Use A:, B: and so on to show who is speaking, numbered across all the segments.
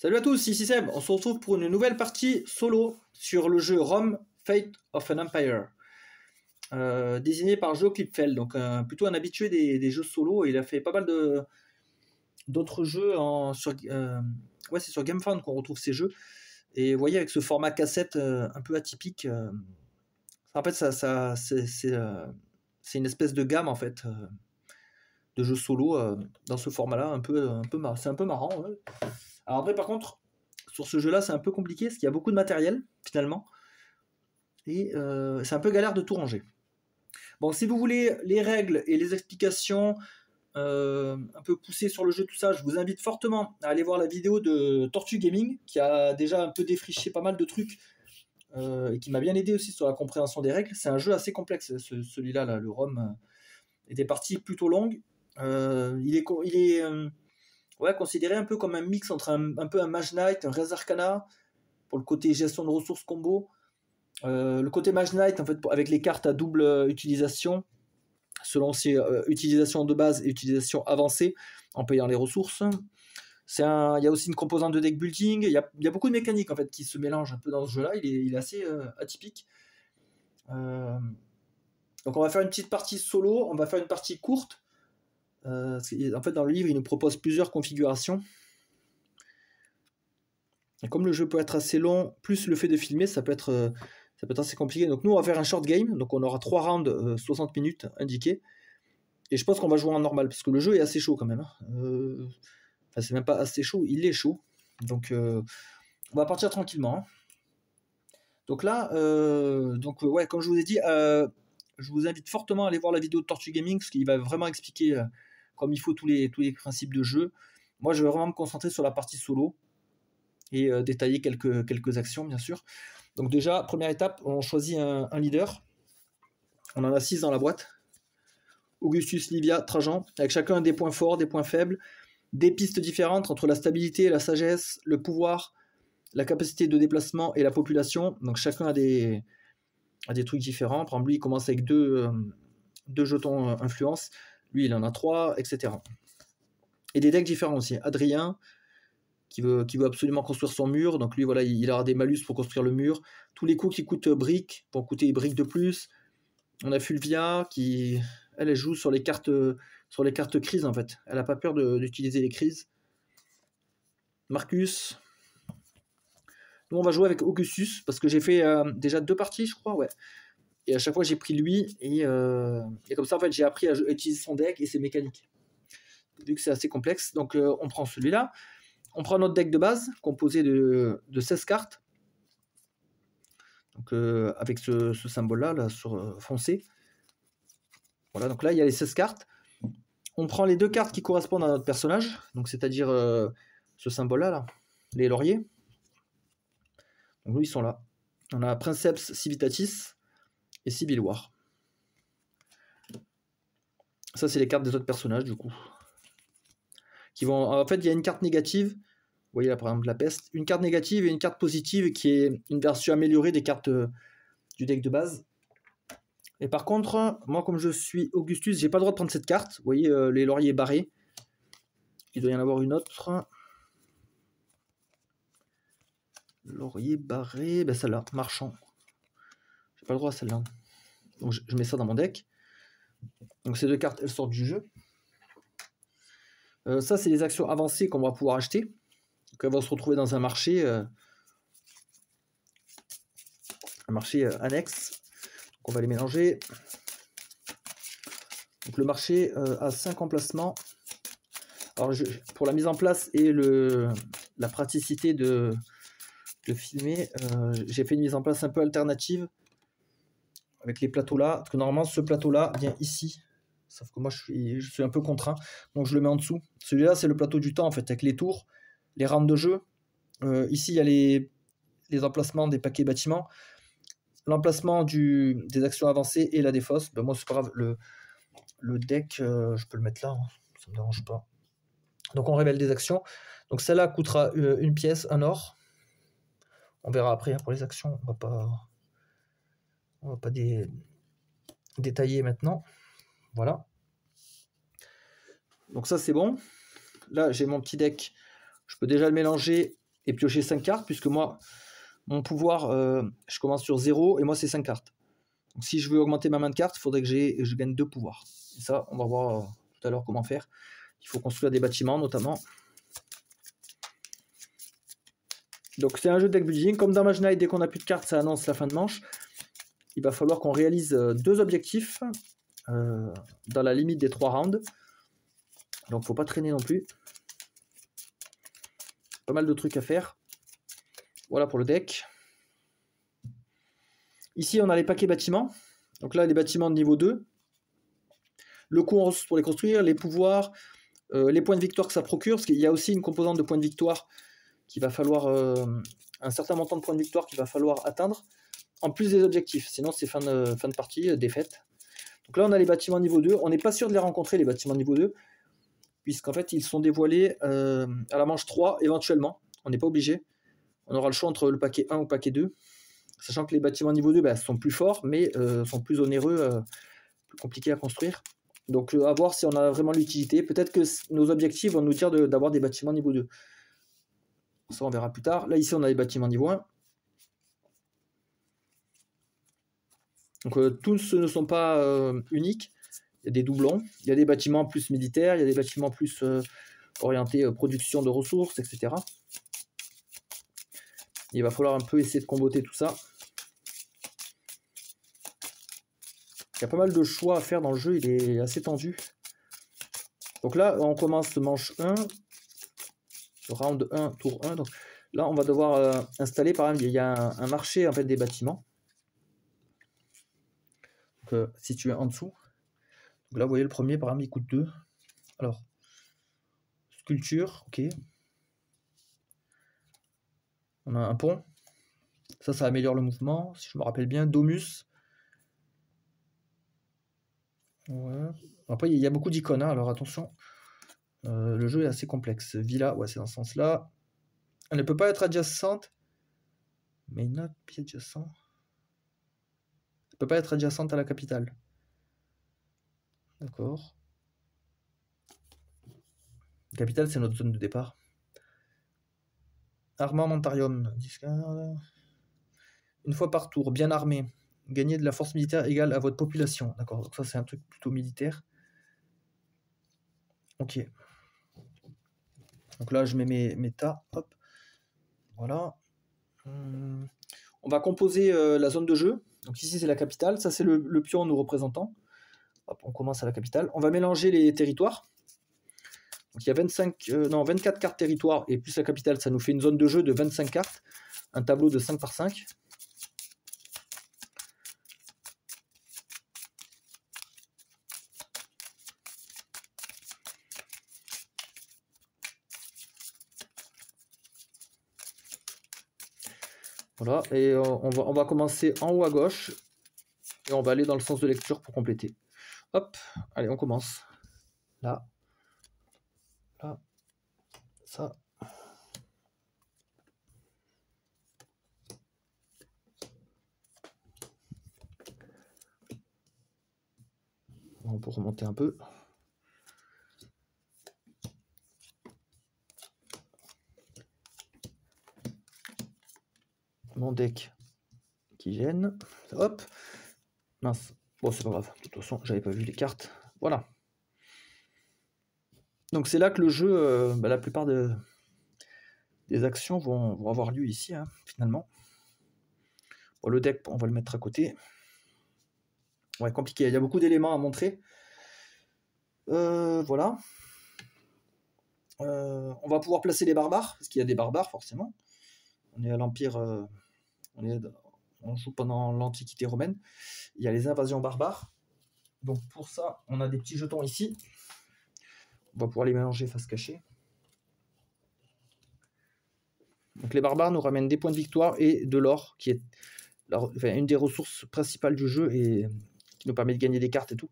A: Salut à tous, ici Seb. On se retrouve pour une nouvelle partie solo sur le jeu Rome Fate of an Empire, désigné par Joe Klipfeld, donc plutôt un habitué des jeux solo. Et il a fait pas mal d'autres jeux c'est sur GameFound qu'on retrouve ces jeux. Et vous voyez, avec ce format cassette un peu atypique, en fait, c'est une espèce de gamme en fait de jeux solo dans ce format-là, c'est un peu marrant. Ouais. Alors après, par contre, sur ce jeu-là, c'est un peu compliqué parce qu'il y a beaucoup de matériel finalement, et c'est un peu galère de tout ranger. Bon, si vous voulez les règles et les explications un peu poussées sur le jeu, tout ça, je vous invite fortement à aller voir la vidéo de Tortue Gaming qui a déjà un peu défriché pas mal de trucs et qui m'a bien aidé aussi sur la compréhension des règles. C'est un jeu assez complexe, celui-là, là, le Rome, et des parties plutôt longues. Il est considéré un peu comme un mix entre un peu un Mage Knight, un Res Arcana, pour le côté gestion de ressources combo. Le côté Mage Knight, en fait, avec les cartes à double utilisation, selon ses utilisations de base et utilisations avancées, en payant les ressources. Il y a aussi une composante de deck building. Il y a beaucoup de mécaniques en fait, qui se mélangent un peu dans ce jeu-là. Il est assez atypique. Donc on va faire une petite partie solo, on va faire une partie courte. En fait, dans le livre, il nous propose plusieurs configurations. Et comme le jeu peut être assez long, plus le fait de filmer, ça peut être assez compliqué. Donc nous, on va faire un short game. Donc on aura 3 rounds, 60 minutes indiqués. Et je pense qu'on va jouer en normal, parce que le jeu est assez chaud quand même. Enfin, c'est même pas assez chaud, il est chaud. Donc on va partir tranquillement. Donc là, comme je vous ai dit, je vous invite fortement à aller voir la vidéo de Tortue Gaming, parce qu'il va vraiment expliquer comme il faut tous les principes de jeu. Moi, je vais vraiment me concentrer sur la partie solo et détailler quelques actions, bien sûr. Donc déjà, première étape, on choisit un leader. On en a 6 dans la boîte. Augustus, Livia, Trajan, avec chacun des points forts, des points faibles, des pistes différentes entre la stabilité, la sagesse, le pouvoir, la capacité de déplacement et la population. Donc chacun a des trucs différents. Par exemple, lui, il commence avec deux jetons influence. Lui, il en a 3, etc. Et des decks différents aussi. Adrien, qui veut absolument construire son mur. Donc lui, voilà, il aura des malus pour construire le mur. Tous les coups qui coûtent briques, pour coûter briques de plus. On a Fulvia, qui, elle joue sur les cartes crises, en fait. Elle n'a pas peur d'utiliser les crises. Marcus. Nous, on va jouer avec Augustus, parce que j'ai fait déjà 2 parties, je crois, ouais. Et à chaque fois, j'ai pris lui, et comme ça, en fait, j'ai appris à utiliser son deck et ses mécaniques. Vu que c'est assez complexe, donc on prend celui-là. On prend notre deck de base, composé de 16 cartes. Donc avec ce symbole-là, là, sur foncé. Voilà, donc là, il y a les 16 cartes. On prend les 2 cartes qui correspondent à notre personnage, donc c'est-à-dire ce symbole-là, là, les lauriers. Donc, ils sont là. On a Princeps Civitatis et Civil War. Ça, c'est les cartes des autres personnages, du coup. En fait, il y a une carte négative. Vous voyez là, par exemple, la peste. Une carte négative et une carte positive qui est une version améliorée des cartes du deck de base. Et par contre, moi, comme je suis Augustus, j'ai pas le droit de prendre cette carte. Vous voyez, les lauriers barrés. Il doit y en avoir une autre. Laurier barré, ben celle-là, marchand. J'ai pas le droit à celle-là. Donc je mets ça dans mon deck. Donc ces 2 cartes, elles sortent du jeu. Ça, c'est les actions avancées qu'on va pouvoir acheter. Donc elles vont se retrouver dans un marché. Un marché annexe. Donc on va les mélanger. Donc le marché a 5 emplacements. Alors pour la mise en place et la praticité de filmer, j'ai fait une mise en place un peu alternative avec les plateaux là, parce que normalement ce plateau là vient ici, sauf que moi je suis un peu contraint, donc je le mets en dessous. Celui-là, c'est le plateau du temps en fait, avec les tours, les rounds de jeu. Ici il y a les emplacements des paquets bâtiments, l'emplacement des actions avancées et la défausse. Ben moi c'est pas grave, le deck je peux le mettre là, hein, ça me dérange pas. Donc on révèle des actions. Donc celle-là coûtera une pièce, un or. On verra après, hein, pour les actions, on va pas détailler maintenant. Voilà. Donc ça, c'est bon. Là, j'ai mon petit deck. Je peux déjà le mélanger et piocher 5 cartes, puisque moi, mon pouvoir, je commence sur 0 et moi c'est 5 cartes. Donc si je veux augmenter ma main de cartes, il faudrait que je gagne 2 pouvoirs. Et ça, on va voir tout à l'heure comment faire. Il faut construire des bâtiments notamment. Donc c'est un jeu de deck building. Comme dans Mage Knight, dès qu'on n'a plus de cartes, ça annonce la fin de manche. Il va falloir qu'on réalise 2 objectifs dans la limite des 3 rounds. Donc faut pas traîner non plus. Pas mal de trucs à faire. Voilà pour le deck. Ici on a les paquets bâtiments. Donc là les bâtiments de niveau 2. Le coût en ressources pour les construire, les pouvoirs, les points de victoire que ça procure. Parce qu'il y a aussi une composante de points de victoire qu'il va falloir... un certain montant de points de victoire qu'il va falloir atteindre. En plus des objectifs. Sinon c'est fin de partie, défaite. Donc là on a les bâtiments niveau 2. On n'est pas sûr de les rencontrer les bâtiments niveau 2. Puisqu'en fait ils sont dévoilés à la manche 3 éventuellement. On n'est pas obligé. On aura le choix entre le paquet 1 ou le paquet 2. Sachant que les bâtiments niveau 2 sont plus forts, mais sont plus onéreux, plus compliqués à construire. Donc à voir si on a vraiment l'utilité. Peut-être que nos objectifs vont nous dire d'avoir des bâtiments niveau 2. Ça on verra plus tard. Là ici on a les bâtiments niveau 1. Donc tous ne sont pas uniques. Il y a des doublons. Il y a des bâtiments plus militaires. Il y a des bâtiments plus orientés production de ressources, etc. Il va falloir un peu essayer de comboter tout ça. Il y a pas mal de choix à faire dans le jeu, il est assez tendu. Donc là, on commence manche 1, round 1, tour 1. Donc là, on va devoir installer, par exemple, il y a un marché en fait, des bâtiments. Donc, situé en dessous. Donc là, vous voyez, le premier, par exemple, il coûte 2. Alors, sculpture, ok. On a un pont. Ça améliore le mouvement, si je me rappelle bien. Domus. Ouais. Après, il y a beaucoup d'icônes, hein, alors attention. Le jeu est assez complexe. Villa, ouais, c'est dans ce sens-là. Elle ne peut pas être adjacente. Mais not be adjacent. Elle ne peut pas être adjacente à la capitale. D'accord. La capitale, c'est notre zone de départ. Armamentarium. Une fois par tour, bien armé. Gagner de la force militaire égale à votre population. D'accord, donc ça c'est un truc plutôt militaire. Ok. Donc là je mets mes tas. Hop. Voilà. On va composer la zone de jeu. Donc ici c'est la capitale. Ça c'est le pion nous représentant. Hop, on commence à la capitale. On va mélanger les territoires. Donc il y a 24 cartes territoire et plus la capitale, ça nous fait une zone de jeu de 25 cartes. Un tableau de 5 par 5. Voilà, et on va commencer en haut à gauche et on va aller dans le sens de lecture pour compléter. Hop, allez, on commence. Là, là, ça. On peut remonter un peu. Mon deck qui gêne. Hop. Mince. Bon, c'est pas grave. De toute façon, j'avais pas vu les cartes. Voilà. Donc c'est là que le jeu, la plupart des actions vont avoir lieu ici, hein, finalement. Bon, le deck, on va le mettre à côté. Ouais, compliqué. Il y a beaucoup d'éléments à montrer. Voilà. On va pouvoir placer les barbares, parce qu'il y a des barbares, forcément. On est à l'Empire... on joue pendant l'Antiquité romaine. Il y a les invasions barbares. Donc pour ça, on a des petits jetons ici. On va pouvoir les mélanger face cachée. Donc les barbares nous ramènent des points de victoire et de l'or, qui est une des ressources principales du jeu et qui nous permet de gagner des cartes et tout.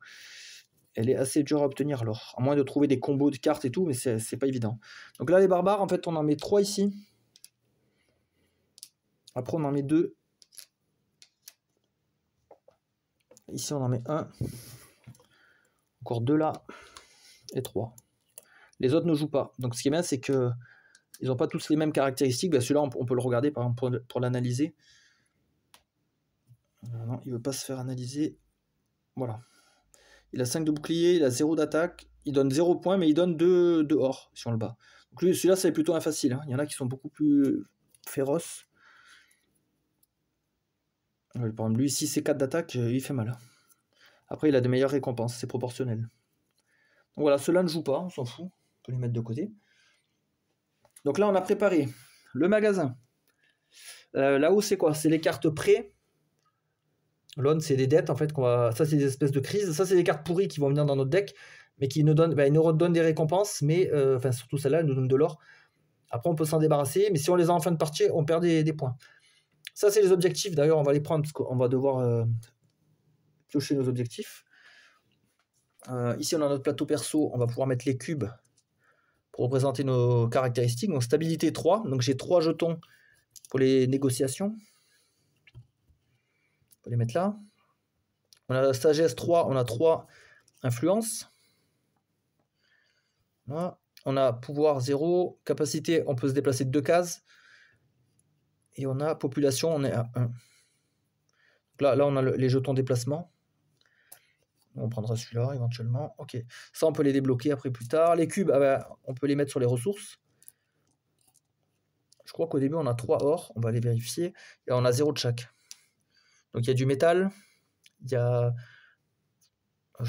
A: Elle est assez dure à obtenir l'or, à moins de trouver des combos de cartes et tout, mais c'est pas évident. Donc là les barbares, en fait on en met 3 ici. Après on en met 2. Ici on en met 1. Encore 2 là. Et 3. Les autres ne jouent pas. Donc ce qui est bien c'est que Ils n'ont pas tous les mêmes caractéristiques. Ben, celui-là, on peut le regarder par exemple pour l'analyser. Non, il ne veut pas se faire analyser. Voilà. Il a 5 de bouclier, il a 0 d'attaque. Il donne 0 points, mais il donne 2 de or si on le bat. Donc celui-là, c'est plutôt un facile. Hein. Il y en a qui sont beaucoup plus féroces. Par exemple, lui, si c'est 4 d'attaque, il fait mal. Après, il a de meilleures récompenses, c'est proportionnel. Donc voilà, ceux-là ne jouent pas, on s'en fout. On peut les mettre de côté. Donc là, on a préparé le magasin. Là-haut, c'est quoi? C'est les cartes prêts. Loan, c'est des dettes, en fait. Ça, c'est des espèces de crises. Ça, c'est des cartes pourries qui vont venir dans notre deck, mais qui nous donnent, ils nous redonnent des récompenses, mais enfin, surtout celle-là, elles nous donnent de l'or. Après, on peut s'en débarrasser, mais si on les a en fin de partie, on perd des points. Ça, c'est les objectifs. D'ailleurs, on va les prendre parce qu'on va devoir piocher nos objectifs. Ici, on a notre plateau perso. On va pouvoir mettre les cubes pour représenter nos caractéristiques. Donc, stabilité 3. Donc, j'ai 3 jetons pour les négociations. On peut les mettre là. On a sagesse 3. On a 3 influences. Voilà. On a pouvoir 0. Capacité, on peut se déplacer de 2 cases. Et on a population, on est à 1. Donc là, on a les jetons déplacement. On prendra celui-là éventuellement. Ok. Ça, on peut les débloquer après plus tard. Les cubes, on peut les mettre sur les ressources. Je crois qu'au début, on a 3 or. On va les vérifier. Et on a 0 de chaque. Donc, il y a du métal. Il y a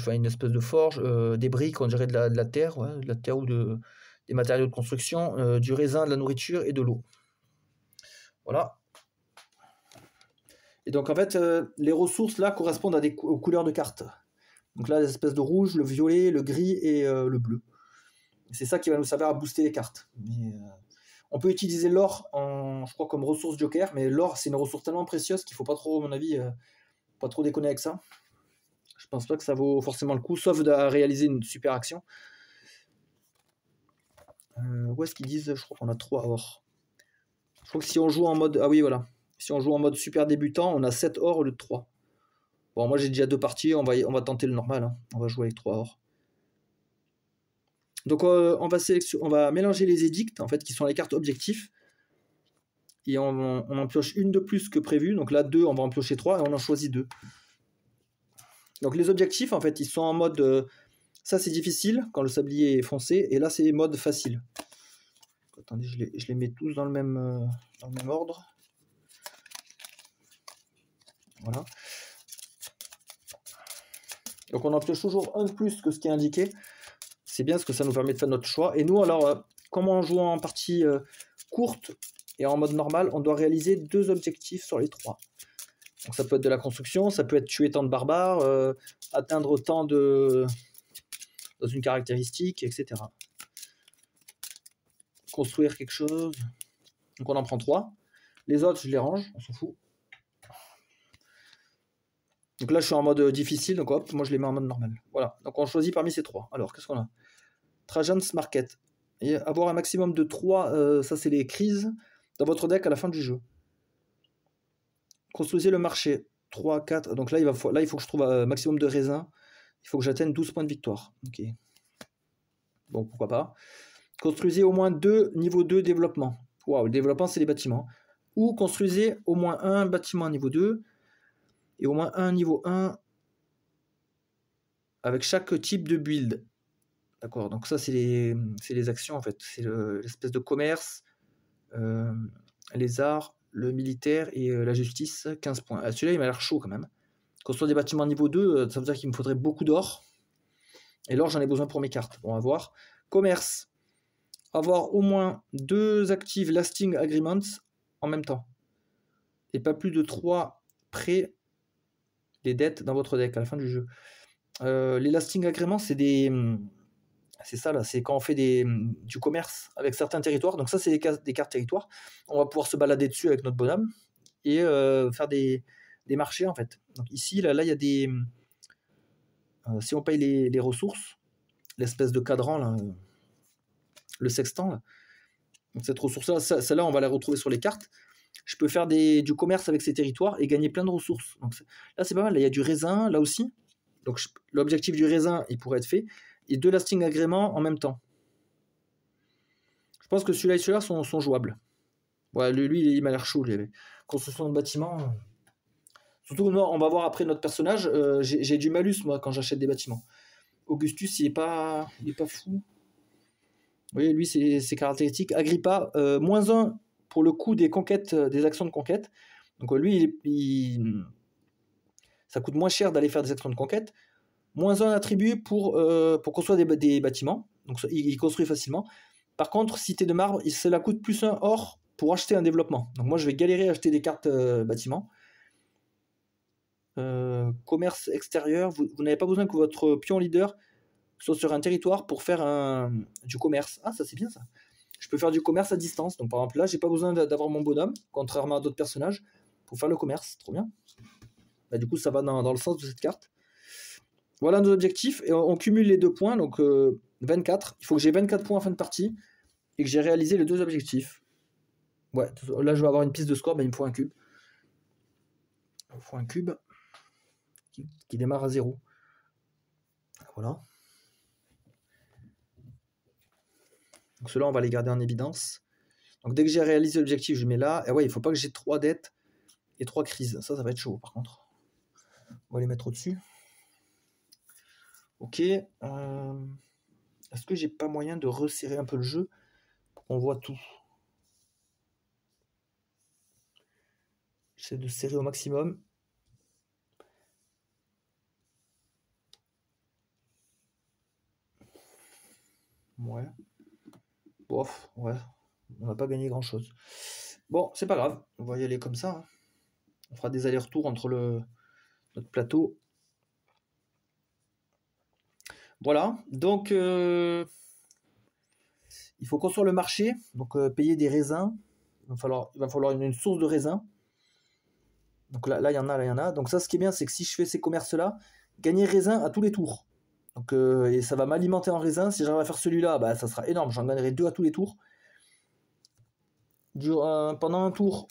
A: une espèce de forge. Des briques, on dirait de la terre. Ouais, de la terre ou des matériaux de construction. Du raisin, de la nourriture et de l'eau. Voilà. Et donc, en fait, les ressources, là, correspondent aux couleurs de cartes. Donc là, les espèces de rouge, le violet, le gris et le bleu. C'est ça qui va nous servir à booster les cartes. Mais, on peut utiliser l'or, je crois, comme ressource joker, mais l'or, c'est une ressource tellement précieuse qu'il ne faut pas trop, à mon avis, pas trop déconner avec ça. Je pense pas que ça vaut forcément le coup, sauf de réaliser une super action. Où est-ce qu'ils disent? Je crois qu'on a 3 or. Je crois que si on joue en mode... Ah oui, voilà. Si on joue en mode super débutant, on a 7 or au lieu de 3. Bon, moi j'ai déjà 2 parties, on va tenter le normal. Hein. On va jouer avec 3 or. Donc on va mélanger les édicts, en fait, qui sont les cartes objectifs. Et on en pioche une de plus que prévu. Donc là, 2, on va en piocher 3 et on en choisit 2. Donc les objectifs, en fait, ils sont en mode... ça, c'est difficile quand le sablier est foncé. Et là, c'est mode facile. Attendez, je les mets tous dans le même ordre. Voilà. Donc on en pioche toujours un de plus que ce qui est indiqué. C'est bien parce que ça nous permet de faire notre choix. Et nous, alors, comme on joue en partie courte et en mode normal, on doit réaliser 2 objectifs sur les 3. Donc ça peut être de la construction, ça peut être tuer tant de barbares, atteindre tant dans une caractéristique, etc. Construire quelque chose. Donc on en prend 3. Les autres, je les range, on s'en fout. Donc là, je suis en mode difficile, donc hop, moi je les mets en mode normal. Voilà, donc on choisit parmi ces 3. Alors, qu'est-ce qu'on a? Trajan's Market. Et avoir un maximum de 3, ça c'est les crises, dans votre deck à la fin du jeu. Construisez le marché. 3, 4. Donc là, il faut que je trouve un maximum de raisins. Il faut que j'atteigne 12 points de victoire. Ok. Bon, pourquoi pas. Construisez au moins 2 niveau 2 développement. Waouh, le développement, c'est les bâtiments. Ou construisez au moins un bâtiment niveau 2 et au moins un niveau 1 avec chaque type de build. D'accord, donc ça, c'est les actions, en fait. C'est l'espèce de commerce, les arts, le militaire et la justice, 15 points. Celui-là, il m'a l'air chaud quand même. Construire des bâtiments niveau 2, ça veut dire qu'il me faudrait beaucoup d'or. Et l'or, j'en ai besoin pour mes cartes. Bon, on va voir. Commerce. Avoir au moins 2 active lasting agreements en même temps. Et pas plus de 3 prêts des dettes dans votre deck à la fin du jeu. Les lasting agreements, c'est ça là, c'est quand on fait du commerce avec certains territoires. Donc ça, c'est des cartes territoires. On va pouvoir se balader dessus avec notre bonhomme et faire des marchés, en fait. Donc ici, là, il y a des... si on paye les ressources, l'espèce de cadran, là, le sextant, là. Donc cette ressource-là, celle-là, on va la retrouver sur les cartes. Je peux faire du commerce avec ces territoires et gagner plein de ressources. Donc là, c'est pas mal. Là, il y a du raisin, là aussi. Donc l'objectif du raisin, il pourrait être fait. Et 2 lasting agréments en même temps. Je pense que celui-là et celui-là sont jouables. Ouais, lui il m'a l'air chaud. Les construction de bâtiments. Surtout, non, on va voir après notre personnage. J'ai du malus, moi, quand j'achète des bâtiments. Augustus, il est pas fou. Vous voyez, lui, c'est caractéristique. Agrippa, -1 pour le coût des conquêtes, des actions de conquête. Donc lui, ça coûte moins cher d'aller faire des actions de conquête. -1 attribut pour construire des bâtiments. Donc il construit facilement. Par contre, cité de marbre, cela coûte +1 or pour acheter un développement. Donc moi, je vais galérer à acheter des cartes bâtiments. Commerce extérieur, vous n'avez pas besoin que votre pion leader soit sur un territoire pour faire du commerce. Ah, ça c'est bien ça. Je peux faire du commerce à distance. Donc par exemple là, j'ai pas besoin d'avoir mon bonhomme, contrairement à d'autres personnages, pour faire le commerce. Trop bien. Bah, du coup, ça va dans le sens de cette carte. Voilà nos objectifs. Et on cumule les 2 points, donc 24. Il faut que j'ai 24 points en fin de partie et que j'ai réalisé les 2 objectifs. Ouais, là je vais avoir une piste de score, il me faut un cube. Il me faut un cube qui démarre à 0. Voilà. Donc ceux-là, on va les garder en évidence. Donc dès que j'ai réalisé l'objectif, je mets là. Et ouais, il ne faut pas que j'ai 3 dettes et 3 crises. Ça va être chaud par contre. On va les mettre au-dessus. Ok. Est-ce que j'ai pas moyen de resserrer un peu le jeu pour qu'on voit tout? J'essaie de serrer au maximum. Ouais. Bof, ouais. On n'a pas gagné grand-chose. Bon, c'est pas grave. On va y aller comme ça. Hein. On fera des allers-retours entre notre plateau. Voilà. Donc, il faut construire le marché. Donc, payer des raisins. Il va falloir une source de raisins. Donc là, il y en a, là, il y en a. Donc ça, ce qui est bien, c'est que si je fais ces commerces-là, gagner raisin à tous les tours. Donc, et ça va m'alimenter en raisin. Si j'arrive à faire celui-là, bah, ça sera énorme. J'en gagnerai 2 à tous les tours. Pendant un tour,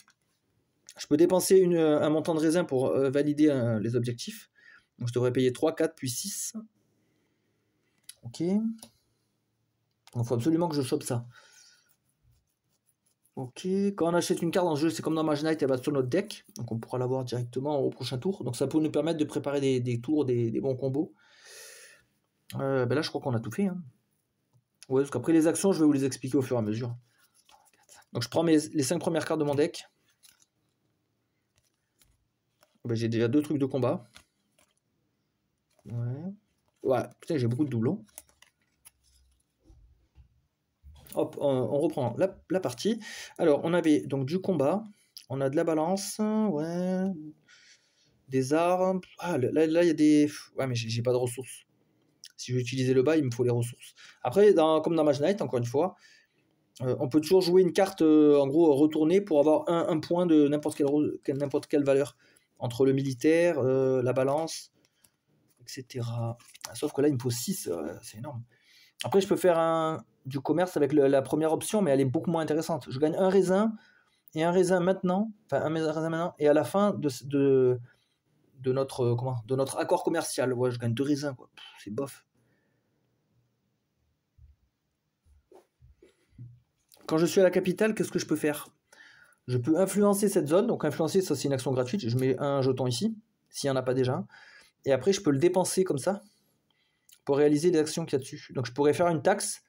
A: je peux dépenser un montant de raisin pour valider les objectifs. Donc je devrais payer 3, 4, puis 6. Ok. Donc il faut absolument que je chope ça. Ok. Quand on achète une carte dans le jeu, c'est comme dans Mage Knight, elle va sur notre deck. Donc on pourra l'avoir directement au prochain tour. Donc ça peut nous permettre de préparer des tours, des bons combos. Ben là, je crois qu'on a tout fait. Hein. Ouais, parce qu'après les actions, je vais vous les expliquer au fur et à mesure. Donc je prends les 5 premières cartes de mon deck. Ben, j'ai déjà 2 trucs de combat. Ouais. Ouais, putain, j'ai beaucoup de doublons. Hop, on reprend la partie. Alors, on avait donc du combat. On a de la balance. Ouais. Des armes. Ah, là, il y a des... Ouais, mais j'ai pas de ressources. Si je veux utiliser le bas, il me faut les ressources. Après, comme dans Mage Knight, encore une fois, on peut toujours jouer une carte, en gros, retournée pour avoir un point de n'importe quelle valeur. Entre le militaire, la balance, etc. Sauf que là, il me faut 6, c'est énorme. Après, je peux faire du commerce avec la première option, mais elle est beaucoup moins intéressante. Je gagne un raisin et un raisin maintenant, enfin un raisin maintenant, et à la fin de notre accord commercial. Ouais, je gagne 2 raisins, quoi. C'est bof. Quand je suis à la capitale, qu'est-ce que je peux faire? Je peux influencer cette zone. Donc influencer, ça c'est une action gratuite. Je mets un jeton ici, s'il n'y en a pas déjà un. Et après, je peux le dépenser comme ça pour réaliser les actions qu'il y a dessus. Donc je pourrais faire une taxe.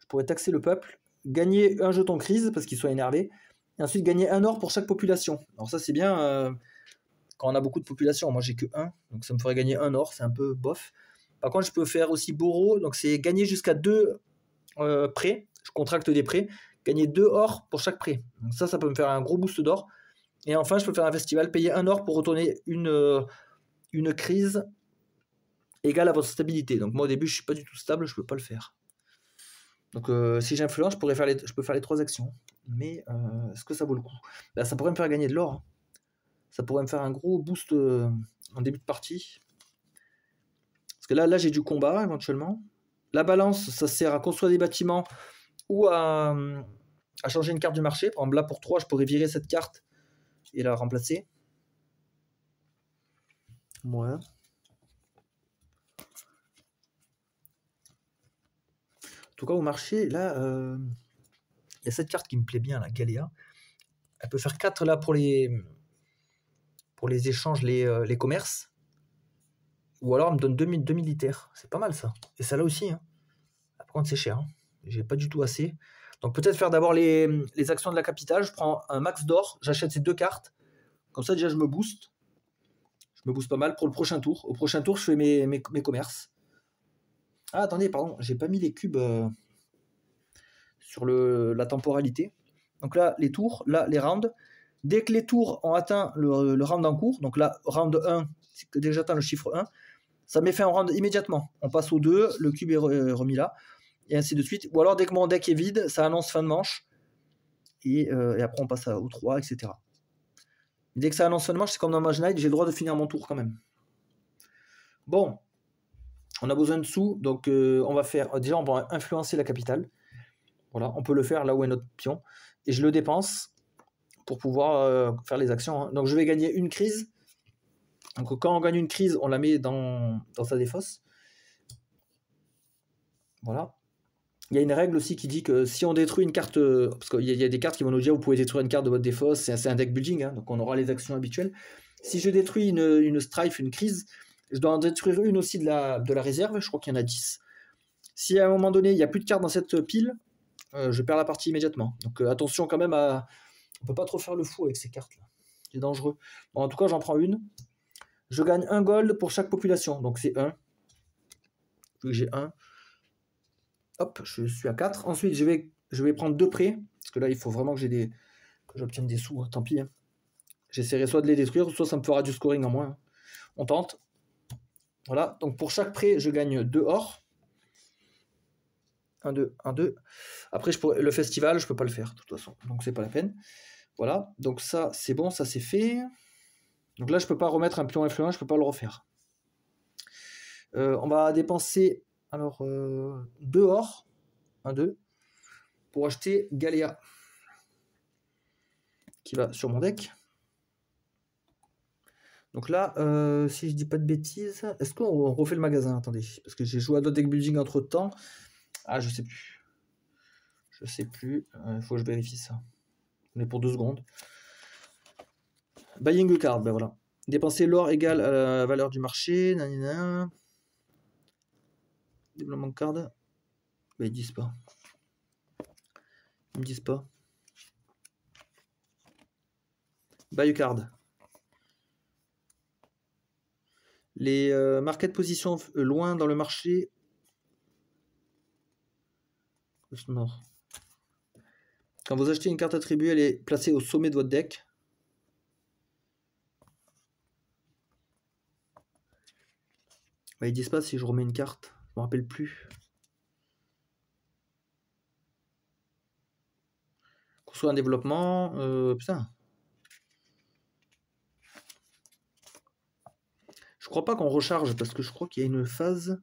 A: Je pourrais taxer le peuple, gagner un jeton crise parce qu'il soit énervé, et ensuite gagner 1 or pour chaque population. Alors ça c'est bien quand on a beaucoup de population. Moi j'ai que 1, donc ça me ferait gagner 1 or, c'est un peu bof. Par contre je peux faire aussi Boro, donc c'est gagner jusqu'à 2 prêts. Je contracte des prêts, gagner 2 or pour chaque prêt. Donc ça peut me faire un gros boost d'or. Et enfin je peux faire un festival, payer 1 or pour retourner une crise égale à votre stabilité. Donc moi au début je suis pas du tout stable, je peux pas le faire. Donc si j'influence, je peux faire les 3 actions. Mais est-ce que ça vaut le coup? Là, ça pourrait me faire gagner de l'or. Hein. Ça pourrait me faire un gros boost en début de partie. Parce que là j'ai du combat éventuellement. La balance, ça sert à construire des bâtiments ou à changer une carte du marché. Par exemple, là pour 3, je pourrais virer cette carte et la remplacer. Ouais. En tout cas, au marché, là... Il y a cette carte qui me plaît bien, la Galéa. Elle peut faire 4 là pour les échanges, les commerces. Ou alors elle me donne 2 militaires. C'est pas mal ça. Et ça là aussi. Hein. Par contre c'est cher. Hein. J'ai pas du tout assez. Donc peut-être faire d'abord les actions de la capitale. Je prends un max d'or. J'achète ces 2 cartes. Comme ça déjà je me booste. Je me booste pas mal pour le prochain tour. Au prochain tour je fais mes commerces. Ah attendez, pardon. J'ai pas mis les cubes sur la temporalité. Donc là les tours. Là les rounds. Dès que les tours ont atteint le round en cours. Donc là round 1. Dès que j'atteins le chiffre 1. Ça m'est fait un round immédiatement. On passe au 2, le cube est remis là, et ainsi de suite. Ou alors dès que mon deck est vide, ça annonce fin de manche, et après on passe au 3, etc. Dès que ça annonce fin de manche, c'est comme dans Mage Knight, j'ai le droit de finir mon tour quand même. Bon, on a besoin de sous, donc on va faire, déjà on va influencer la capitale. Voilà, on peut le faire là où est notre pion, et je le dépense pour pouvoir faire les actions. Hein. Donc je vais gagner une crise. Donc quand on gagne une crise, on la met dans sa défausse. Voilà. Il y a une règle aussi qui dit que si on détruit une carte, parce qu'il y a des cartes qui vont nous dire vous pouvez détruire une carte de votre défausse, c'est un deck building, hein, donc on aura les actions habituelles. Si je détruis une strife, une crise, je dois en détruire une aussi de la réserve, je crois qu'il y en a 10. Si à un moment donné il n'y a plus de cartes dans cette pile, je perds la partie immédiatement. Donc attention quand même à... On peut pas trop faire le fou avec ces cartes là. C'est dangereux. Bon, en tout cas j'en prends une. Je gagne 1 gold pour chaque population, donc c'est 1. Vu que j'ai 1. Hop, je suis à 4. Ensuite, je vais prendre 2 prêts. Parce que là, il faut vraiment que j'obtienne des sous. Hein, tant pis. Hein. J'essaierai soit de les détruire, soit ça me fera du scoring en moins. Hein. On tente. Voilà. Donc pour chaque prêt, je gagne 2 or. 1, 2, 1, 2. Après, le festival, je peux pas le faire, de toute façon. Donc c'est pas la peine. Voilà. Donc ça, c'est bon, ça c'est fait. Donc là, je peux pas remettre un pion influent, je peux pas le refaire. On va dépenser alors 2 or. 1, 2. Pour acheter Galéa. Qui va sur mon deck. Donc là, si je dis pas de bêtises, est-ce qu'on refait le magasin? Attendez, parce que j'ai joué à d'autres deck building entre temps. Ah, je sais plus. Je sais plus. Il faut que je vérifie ça. On est pour 2 secondes. Buying a card, ben voilà. Dépenser l'or égal à la valeur du marché. Nanana. Développement de card. Ben ils disent pas. Ils me disent pas. Buy a card. Les market positions loin dans le marché. Non. Quand vous achetez une carte attribuée, elle est placée au sommet de votre deck. Bah, ils disent pas si je remets une carte. Je me rappelle plus. Construire un développement. Putain. Je crois pas qu'on recharge parce que je crois qu'il y a une phase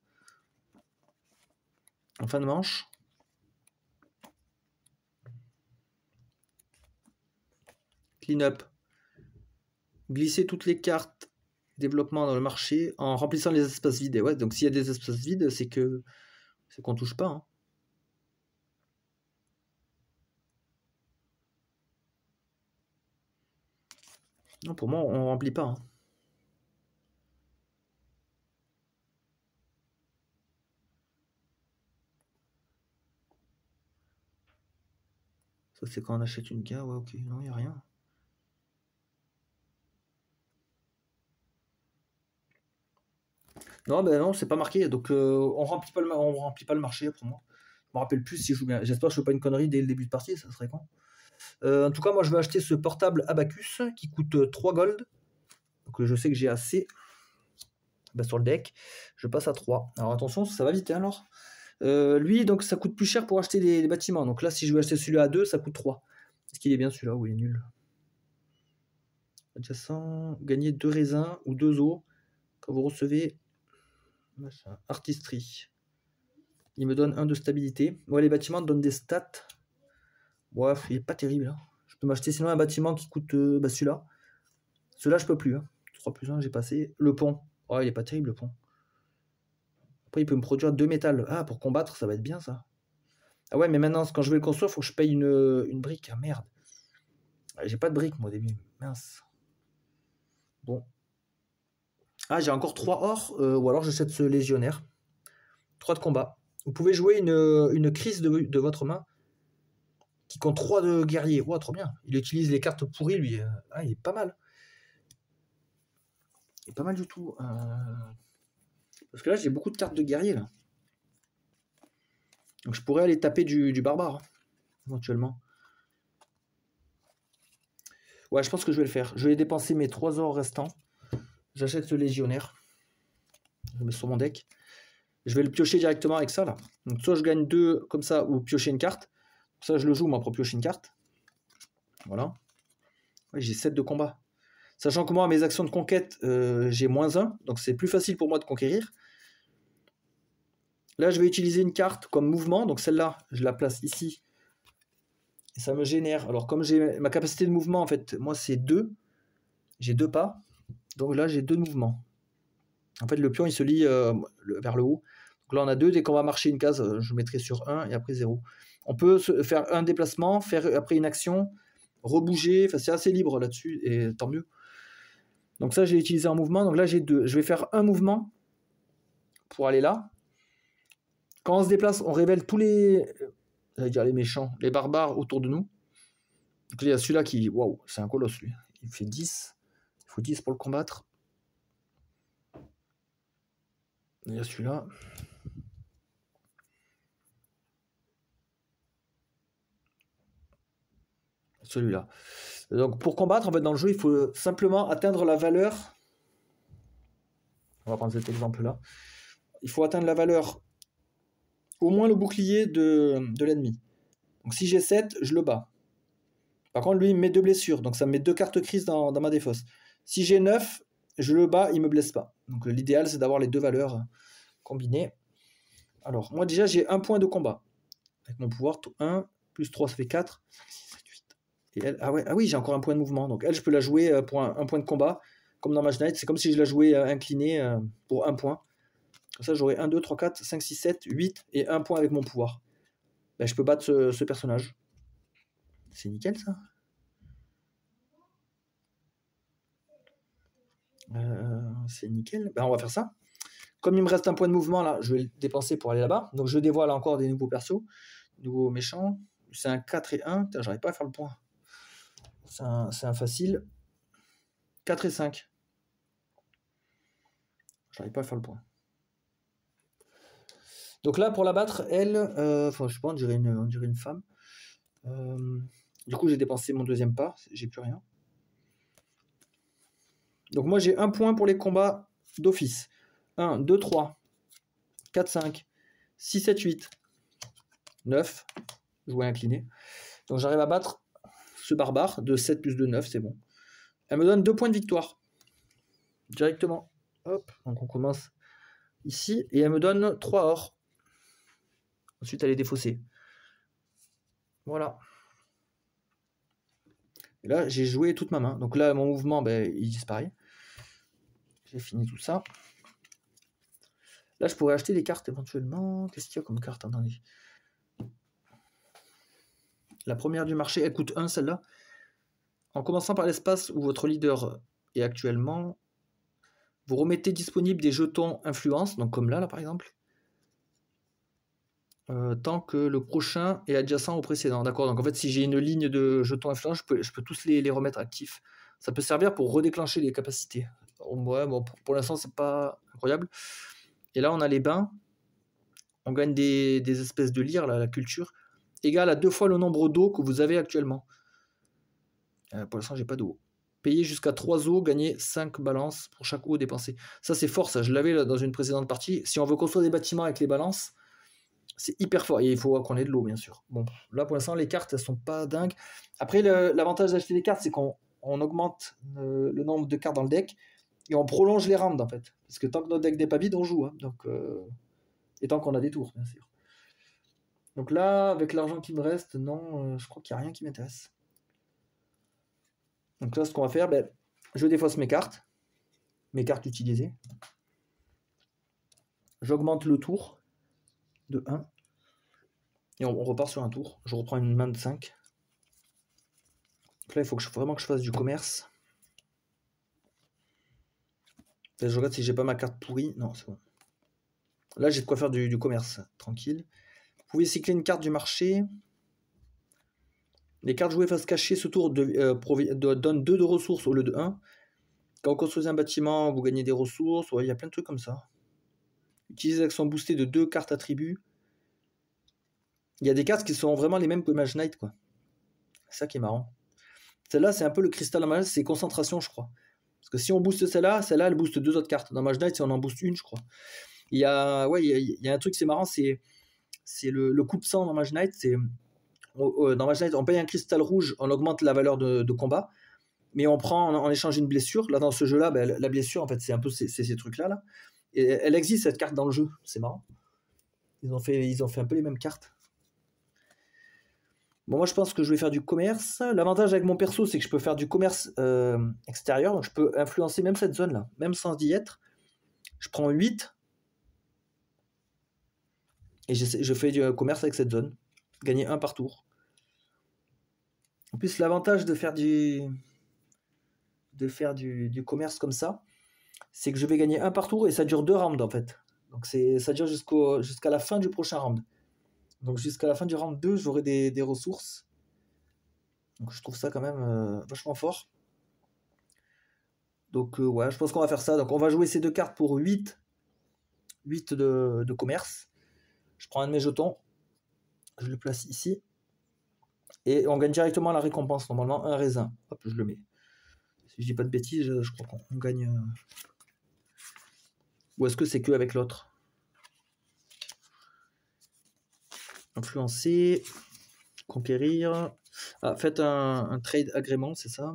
A: en fin de manche. Clean up. Glisser toutes les cartes développement dans le marché en remplissant les espaces vides. Et ouais, donc s'il y a des espaces vides, c'est qu'on touche pas. Hein. Non, pour moi, on remplit pas. Hein. Ça, c'est quand on achète une carte. Ouais, ok. Non, il n'y a rien. Non, ben non, c'est pas marqué. Donc, on remplit pas le marché pour moi. Je me rappelle plus si je joue bien. J'espère que je fais pas une connerie dès le début de partie. Ça serait con. En tout cas, moi, je vais acheter ce portable Abacus qui coûte 3 gold. Donc, je sais que j'ai assez. Ben, sur le deck, je passe à 3. Alors, attention, ça va vite, hein, alors. Lui, donc, ça coûte plus cher pour acheter des bâtiments. Donc là, si je veux acheter celui-là à 2, ça coûte 3. Est-ce qu'il est bien celui-là ou il est nul? Adjacent, gagner 2 raisins ou 2 os quand vous recevez machin. Artistry. Il me donne 1 de stabilité. Ouais, les bâtiments donnent des stats. Bref, il est pas terrible. Hein. Je peux m'acheter sinon un bâtiment qui coûte celui-là. Celui-là, je peux plus. Hein. 3 plus 1, j'ai passé. Le pont. Oh, il est pas terrible le pont. Après, il peut me produire 2 métals. Ah, pour combattre, ça va être bien ça. Ah ouais, mais maintenant, quand je vais le construire, il faut que je paye une brique. Ah merde. J'ai pas de brique, moi, au début. Mince. Bon. Ah, j'ai encore 3 or, ou alors j'achète ce légionnaire. 3 de combat. Vous pouvez jouer une crise de votre main qui compte 3 de guerrier. Wow, trop bien. Il utilise les cartes pourries, lui. Ah, il est pas mal. Il est pas mal du tout. Parce que là, j'ai beaucoup de cartes de guerrier, là. Donc je pourrais aller taper du barbare, éventuellement. Ouais, je pense que je vais le faire. Je vais dépenser mes 3 ors restants. J'achète ce légionnaire. Je le mets sur mon deck. Je vais le piocher directement avec ça, là. Donc soit je gagne 2 comme ça, ou piocher une carte. Ça, je le joue, moi, pour piocher une carte. Voilà. Ouais, j'ai 7 de combat. Sachant que moi, à mes actions de conquête, j'ai -1. Donc c'est plus facile pour moi de conquérir. Là, je vais utiliser une carte comme mouvement. Donc celle-là, je la place ici. Et ça me génère. Alors comme j'ai ma capacité de mouvement, en fait, moi, c'est 2. J'ai 2 pas. Donc là, j'ai 2 mouvements. En fait, le pion, il se lie vers le haut. Donc là, on a 2. Dès qu'on va marcher une case, je mettrai sur 1 et après 0. On peut faire un déplacement, faire après une action, rebouger. Enfin, c'est assez libre là-dessus, et tant mieux. Donc ça, j'ai utilisé un mouvement. Donc là, j'ai 2. Je vais faire un mouvement pour aller là. Quand on se déplace, on révèle tous les... J'allais dire les méchants, les barbares autour de nous. Donc il y a celui-là qui... Waouh, c'est un colosse, lui. Il fait 10. Il faut 10 pour le combattre. Il y a celui-là. Celui-là. Donc pour combattre, en fait, dans le jeu, il faut simplement atteindre la valeur. On va prendre cet exemple-là. Il faut atteindre la valeur au moins le bouclier de l'ennemi. Donc si j'ai 7, je le bats. Par contre, lui, il me met 2 blessures. Donc ça me met 2 cartes crise dans ma défausse. Si j'ai 9, je le bats, il ne me blesse pas. Donc l'idéal, c'est d'avoir les 2 valeurs combinées. Alors, moi déjà, j'ai 1 point de combat. Avec mon pouvoir, 1, plus 3, ça fait 4. 7, 8. Et elle, ah oui, j'ai encore 1 point de mouvement. Donc elle, je peux la jouer pour un point de combat. Comme dans Mage Knight, c'est comme si je la jouais inclinée pour 1 point. Comme ça, j'aurai 1, 2, 3, 4, 5, 6, 7, 8 et 1 point avec mon pouvoir. Ben, je peux battre ce personnage. C'est nickel, ça. C'est nickel. Ben, on va faire ça. Comme il me reste 1 point de mouvement, là, je vais le dépenser pour aller là-bas. Donc je dévoile encore des nouveaux persos. Nouveaux méchants. C'est un 4 et 1. Putain, j'arrive pas à faire le point. C'est un facile. 4 et 5. J'arrive pas à faire le point. Donc là, pour la battre, elle... Enfin, je sais pas, on dirait une femme. Du coup, j'ai dépensé mon 2e pas. J'ai plus rien. Donc moi, j'ai 1 point pour les combats d'office. 1, 2, 3, 4, 5, 6, 7, 8, 9. Jouer incliné. Donc j'arrive à battre ce barbare de 7 plus 2, 9, c'est bon. Elle me donne 2 points de victoire. Directement. Hop, donc on commence ici. Et elle me donne 3 or. Ensuite, elle est défaussée. Voilà. Et là, j'ai joué toute ma main. Donc là, mon mouvement, ben, il disparaît. J'ai fini tout ça. Là, je pourrais acheter des cartes éventuellement. Qu'est-ce qu'il y a comme carte? Attendez. La première du marché, elle coûte 1, celle-là. En commençant par l'espace où votre leader est actuellement, vous remettez disponible des jetons influence, donc comme là par exemple, tant que le prochain est adjacent au précédent. D'accord. Donc en fait, si j'ai une ligne de jetons influence, je peux tous les remettre actifs. Ça peut servir pour redéclencher les capacités. Ouais, bon, pour l'instant, c'est pas incroyable. Et là, on a les bains. On gagne des espèces de lyres, la culture, égale à 2 fois le nombre d'eau que vous avez actuellement. Pour l'instant, j'ai pas d'eau. Payer jusqu'à 3 eaux, gagner 5 balances pour chaque eau dépensée. Ça, c'est fort, ça. Je l'avais dans une précédente partie. Si on veut construire des bâtiments avec les balances, c'est hyper fort. Et il faut qu'on ait de l'eau, bien sûr. Bon, là, pour l'instant, les cartes, elles sont pas dingues. Après, l'avantage d'acheter des cartes, c'est qu'on augmente le nombre de cartes dans le deck et on prolonge les rounds, en fait. Parce que tant que notre deck n'est pas vide, on joue. Hein. Donc, et tant qu'on a des tours, bien sûr. Donc là, avec l'argent qui me reste, non, je crois qu'il n'y a rien qui m'intéresse. Donc là, ce qu'on va faire, ben, je défausse mes cartes utilisées. J'augmente le tour de 1. Et on repart sur un tour. Je reprends une main de 5. Donc là, il faut vraiment que je fasse du commerce. Là, je regarde si j'ai pas ma carte pourrie. Non, c'est bon. Là, j'ai de quoi faire du commerce. Tranquille. Vous pouvez cycler une carte du marché. Les cartes jouées face cachée ce tour donnent 2 de ressources au lieu de 1. Quand vous construisez un bâtiment, vous gagnez des ressources. Ouais, il y a plein de trucs comme ça. Utilisez l'action boostée de 2 cartes attributs. Il y a des cartes qui sont vraiment les mêmes que Mage Knight, quoi. C'est ça qui est marrant. Celle-là, c'est un peu le cristal en Mage, c'est concentration, je crois. Parce que si on booste celle-là, elle booste 2 autres cartes. Dans Mage Knight, si on en booste une, je crois. Il y a un truc, c'est marrant, c'est le coup de sang dans Mage Knight. Dans Mage Knight, on paye un cristal rouge, on augmente la valeur de combat, mais on prend en échange une blessure. Là, dans ce jeu-là, ben, la blessure, en fait, c'est un peu ces trucs-là. Là. Et elle existe, cette carte, dans le jeu. C'est marrant. Ils ont fait un peu les mêmes cartes. Bon, moi, je pense que je vais faire du commerce. L'avantage avec mon perso, c'est que je peux faire du commerce extérieur. Donc, je peux influencer même cette zone-là, même sans y être. Je prends 8. Et je fais du commerce avec cette zone. Gagner 1 par tour. En plus, l'avantage de faire du commerce comme ça, c'est que je vais gagner 1 par tour et ça dure 2 rounds en fait. Donc ça dure jusqu'à la fin du prochain round. Donc jusqu'à la fin du round 2, j'aurai des ressources. Donc je trouve ça quand même vachement fort. Donc ouais, je pense qu'on va faire ça. Donc on va jouer ces 2 cartes pour 8 de commerce. Je prends un de mes jetons. Je le place ici. Et on gagne directement la récompense. Normalement, un raisin. Hop, je le mets. Si je dis pas de bêtises, je crois qu'on gagne... Ou est-ce que c'est que avec l'autre? Influencer, conquérir. Ah, faites un trade agrément, c'est ça.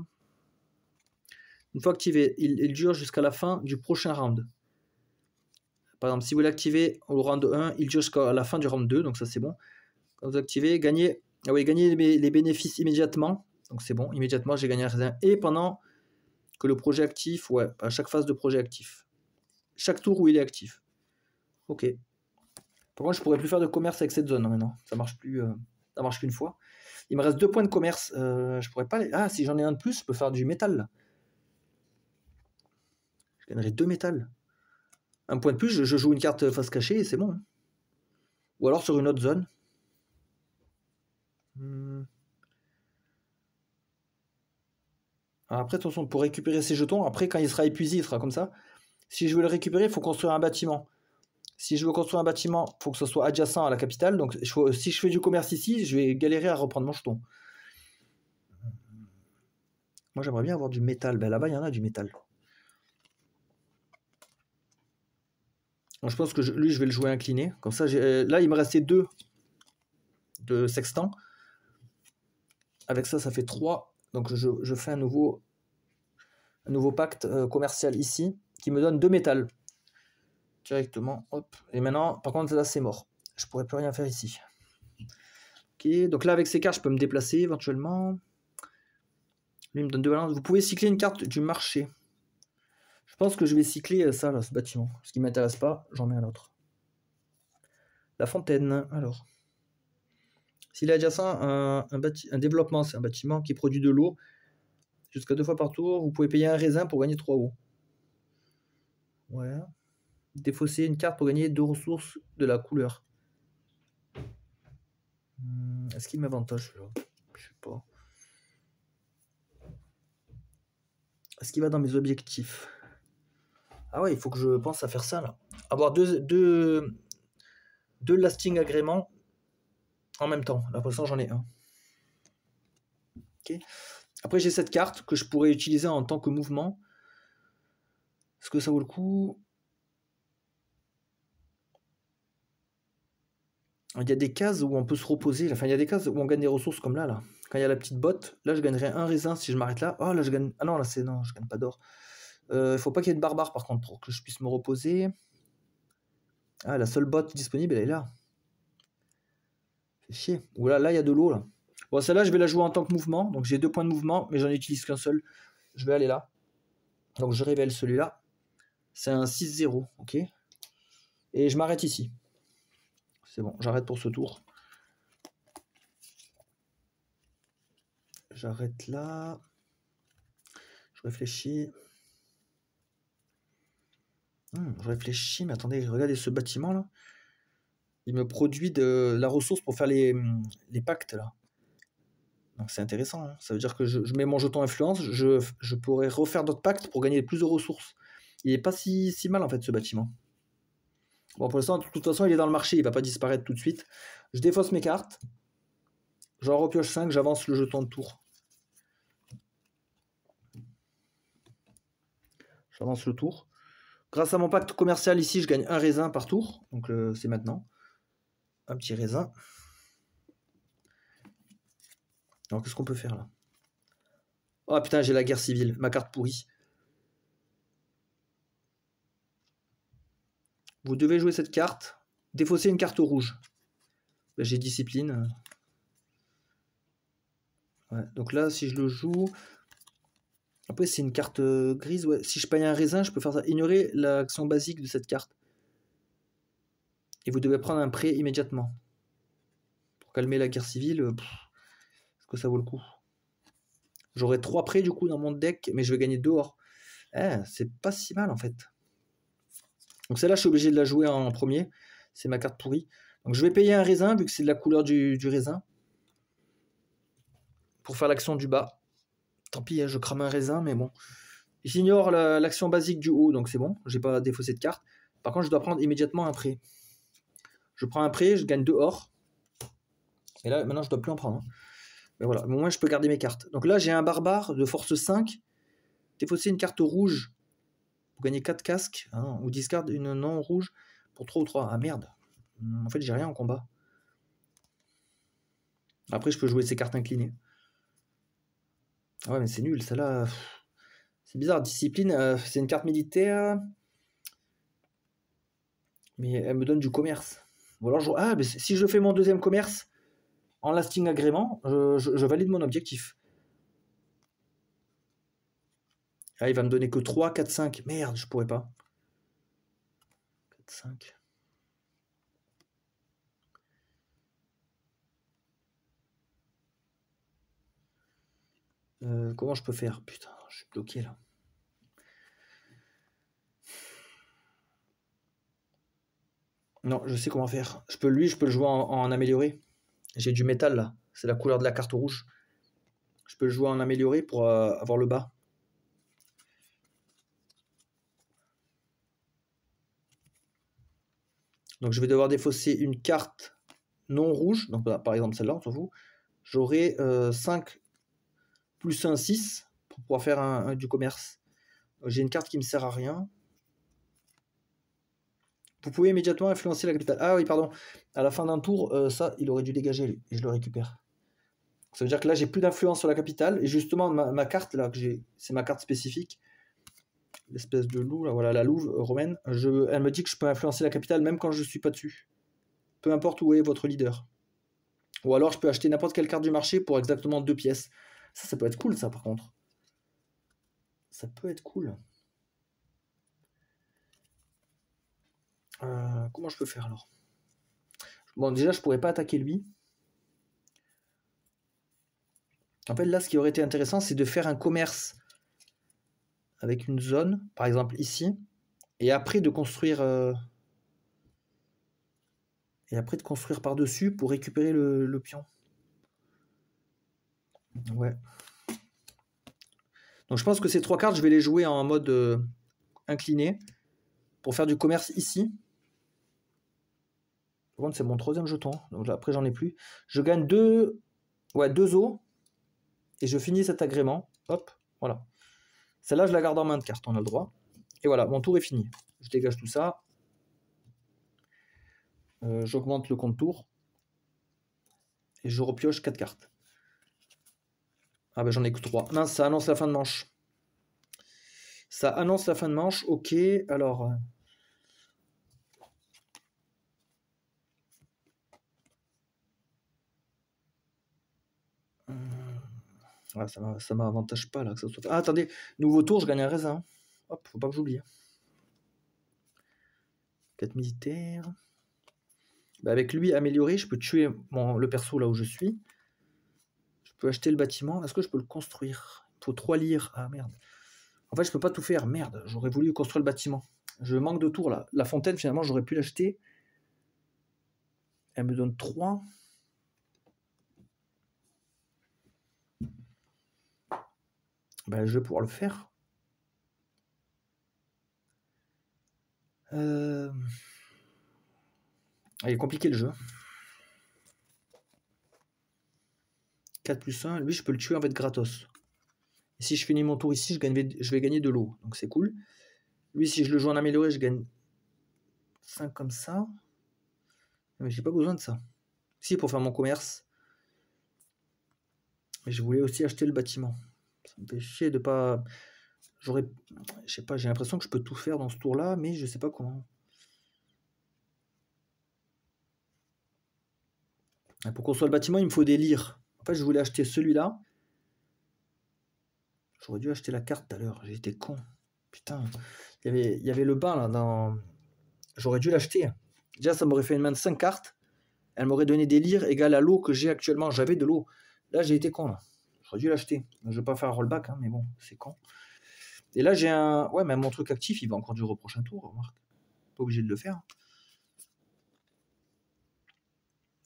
A: Une fois activé, il dure jusqu'à la fin du prochain round. Par exemple, si vous l'activez au round 1, il dure jusqu'à la fin du round 2, donc ça c'est bon. Quand vous activez, gagnez les bénéfices immédiatement. Donc c'est bon, immédiatement j'ai gagné un raisin. Et pendant que le projet actif, ouais, à chaque phase de projet actif. Chaque tour où il est actif. Ok. Par contre, je pourrais plus faire de commerce avec cette zone maintenant. Ça marche plus une fois. Il me reste 2 points de commerce. Je pourrais pas. Ah, si j'en ai un de plus, je peux faire du métal. Là. Je gagnerai 2 métal. Un point de plus, je joue une carte face cachée et c'est bon. Hein. Ou alors sur une autre zone. Alors après, de toute façon, pour récupérer ces jetons, après, quand il sera épuisé, il sera comme ça. Si je veux le récupérer, il faut construire un bâtiment. Si je veux construire un bâtiment, il faut que ce soit adjacent à la capitale. Donc, si je fais du commerce ici, je vais galérer à reprendre mon jeton. Moi, j'aimerais bien avoir du métal. Ben, là-bas, il y en a du métal. Donc, je pense que lui, je vais le jouer incliné. Comme ça, là, il me restait 2 de sextant. Avec ça, ça fait 3. Donc, je fais un nouveau pacte commercial ici qui me donne 2 métal. Directement. Hop. Et maintenant, par contre, là, c'est mort. Je pourrais plus rien faire ici. Ok. Donc là, avec ces cartes, je peux me déplacer éventuellement. Lui, il me donne 2 balances. Vous pouvez cycler une carte du marché. Je pense que je vais cycler ça, là, ce bâtiment. Ce qui ne m'intéresse pas, j'en mets un autre. La fontaine, alors. S'il est adjacent à un développement, c'est un bâtiment qui produit de l'eau jusqu'à 2 fois par tour, vous pouvez payer un raisin pour gagner 3 eaux. Ouais. Défausser une carte pour gagner 2 ressources de la couleur. Est-ce qu'il m'avantage là? Je sais pas. Est-ce qu'il va dans mes objectifs? Ah ouais, il faut que je pense à faire ça là. Avoir deux lasting agréments en même temps. Là pour l'instant j'en ai un. Ok. Après j'ai cette carte que je pourrais utiliser en tant que mouvement. Est-ce que ça vaut le coup? Il y a des cases où on peut se reposer. Enfin, il y a des cases où on gagne des ressources comme là. Quand il y a la petite botte, là je gagnerais un raisin si je m'arrête là. Oh là je gagne. Ah non, là c'est. Non, je gagne pas d'or. Il faut pas qu'il y ait de barbare par contre pour que je puisse me reposer. Ah, la seule botte disponible, elle est là. Fait chier. Ou là, il y a de l'eau là. Bon, celle-là, je vais la jouer en tant que mouvement. Donc j'ai 2 points de mouvement, mais j'en utilise qu'un seul. Je vais aller là. Donc je révèle celui-là. C'est un 6-0, ok. Et je m'arrête ici. C'est bon, j'arrête pour ce tour. J'arrête là. Je réfléchis. Je réfléchis, mais attendez, regardez ce bâtiment là. Il me produit de la ressource pour faire les pactes là. Donc c'est intéressant, hein. Ça veut dire que je mets mon jeton influence, je pourrais refaire d'autres pactes pour gagner plus de ressources. Il est pas si mal en fait ce bâtiment. Bon, pour l'instant, de toute façon, il est dans le marché, il va pas disparaître tout de suite. Je défausse mes cartes. J'en repioche 5, j'avance le jeton de tour. J'avance le tour. Grâce à mon pacte commercial ici, je gagne un raisin par tour. Donc c'est maintenant. Un petit raisin. Alors qu'est-ce qu'on peut faire là? Oh putain, j'ai la guerre civile, ma carte pourrie. Vous devez jouer cette carte. Défausser une carte rouge. Ben, j'ai discipline. Ouais, donc là, si je le joue... Après, c'est une carte grise. Ouais. Si je paye un raisin, je peux faire ça. Ignorer l'action basique de cette carte. Et vous devez prendre un prêt immédiatement. Pour calmer la guerre civile, est-ce que ça vaut le coup? J'aurai 3 prêts du coup dans mon deck, mais je vais gagner 2 or. C'est pas si mal en fait. Donc celle-là, je suis obligé de la jouer en premier. C'est ma carte pourrie. Donc je vais payer un raisin, vu que c'est de la couleur du raisin. Pour faire l'action du bas. Tant pis, je crame un raisin, mais bon. J'ignore l'action basique du haut, donc c'est bon. J'ai pas défaussé de carte. Par contre, je dois prendre immédiatement un prêt. Je prends un prêt, je gagne 2 or. Et là, maintenant, je dois plus en prendre. Mais voilà, au moins, je peux garder mes cartes. Donc là, j'ai un barbare de force 5. Défausser une carte rouge. Vous gagnez 4 casques. Hein, ou discard une non rouge pour 3 ou 3. Ah merde. En fait, j'ai rien en combat. Après, je peux jouer ces cartes inclinées. Ah ouais, mais c'est nul, celle-là. C'est bizarre. Discipline, c'est une carte militaire. Mais elle me donne du commerce. Ou alors, ah, mais si je fais mon deuxième commerce en lasting agrément, je valide mon objectif. Ah, il va me donner que 3, 4, 5. Merde, je pourrais pas. 4, 5. Comment je peux faire? Putain, je suis bloqué là. Non, je sais comment faire. Je peux le jouer en amélioré. J'ai du métal là. C'est la couleur de la carte rouge. Je peux le jouer en amélioré pour avoir le bas. Donc je vais devoir défausser une carte non rouge. Donc par exemple celle-là, on s'en fout. J'aurai 5 plus 1, 6 pour pouvoir faire du commerce. J'ai une carte qui me sert à rien. Vous pouvez immédiatement influencer la capitale. Ah oui, pardon. À la fin d'un tour, ça, il aurait dû dégager lui, et je le récupère. Ça veut dire que là, j'ai plus d'influence sur la capitale. Et justement, ma carte, là, que j'ai, c'est ma carte spécifique. L'espèce de loup, là, voilà, la louve romaine. Elle me dit que je peux influencer la capitale même quand je ne suis pas dessus. Peu importe où est votre leader. Ou alors, je peux acheter n'importe quelle carte du marché pour exactement 2 pièces. Ça peut être cool, ça, par contre. Ça peut être cool. Comment je peux faire, alors? Bon, déjà, je pourrais pas attaquer lui. En fait, là, ce qui aurait été intéressant, c'est de faire un commerce avec une zone, par exemple ici, et après de construire par-dessus pour récupérer le pion. Ouais. Donc je pense que ces 3 cartes, je vais les jouer en mode incliné pour faire du commerce ici. Par contre, c'est mon 3e jeton, donc après j'en ai plus. Je gagne 2 os et je finis cet agrément. Hop, voilà. Celle-là, je la garde en main de carte, on a le droit. Et voilà, mon tour est fini. Je dégage tout ça. J'augmente le compte tour. Et je repioche 4 cartes. Ah ben j'en ai que 3. Mince, ça annonce la fin de manche. Ça annonce la fin de manche, ok. Alors... Ah, ça m'avantage pas là que ça soit... Ah attendez, nouveau tour, je gagne un raisin. Hop, faut pas que j'oublie. 4 militaires. Bah, avec lui amélioré, je peux tuer le perso là où je suis. peux acheter le bâtiment. Est-ce que je peux le construire? Il faut 3 lire. Ah merde. En fait, je peux pas tout faire. Merde, j'aurais voulu construire le bâtiment. Je manque de tours là. La fontaine, finalement, j'aurais pu l'acheter. Elle me donne 3. Ben, je vais pouvoir le faire. Il est compliqué le jeu. 4 plus 1. Lui, je peux le tuer en fait gratos. Et si je finis mon tour ici, je vais gagner de l'eau. Donc c'est cool. Lui, si je le joue en amélioré, je gagne 5 comme ça. Mais j'ai pas besoin de ça. Si, pour faire mon commerce. Mais je voulais aussi acheter le bâtiment. Ça me fait chier de pas... Je sais pas, j'ai l'impression que je peux tout faire dans ce tour-là, mais je sais pas comment. Et pour construire le bâtiment, il me faut des lyres. En fait, je voulais acheter celui-là. J'aurais dû acheter la carte tout à l'heure. J'ai été con. Putain. Il y avait le bain là dans... J'aurais dû l'acheter. Déjà, ça m'aurait fait une main de 5 cartes. Elle m'aurait donné des lyres égales à l'eau que j'ai actuellement. J'avais de l'eau. Là, j'ai été con là. J'aurais dû l'acheter. Je vais pas faire un rollback, hein, mais bon, c'est con. Et là, j'ai un... Ouais, même mon truc actif, il va encore durer au prochain tour, remarque. Pas obligé de le faire.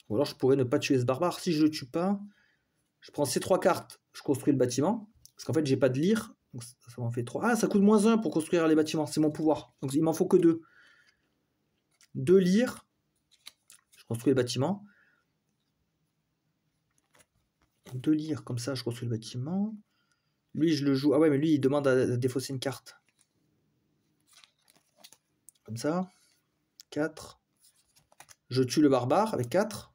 A: Ou alors, je pourrais ne pas tuer ce barbare. Si je le tue pas, je prends ces 3 cartes, je construis le bâtiment. Parce qu'en fait, j'ai pas de lyre. Donc ça m'en fait 3. Ah, ça coûte moins 1 pour construire les bâtiments. C'est mon pouvoir. Donc, il m'en faut que 2. 2 lyres. Je construis le bâtiment. 2 lyres, comme ça, je construis le bâtiment. Lui, je le joue. Ah ouais, mais lui, il demande à défausser une carte. Comme ça. 4. Je tue le barbare avec 4.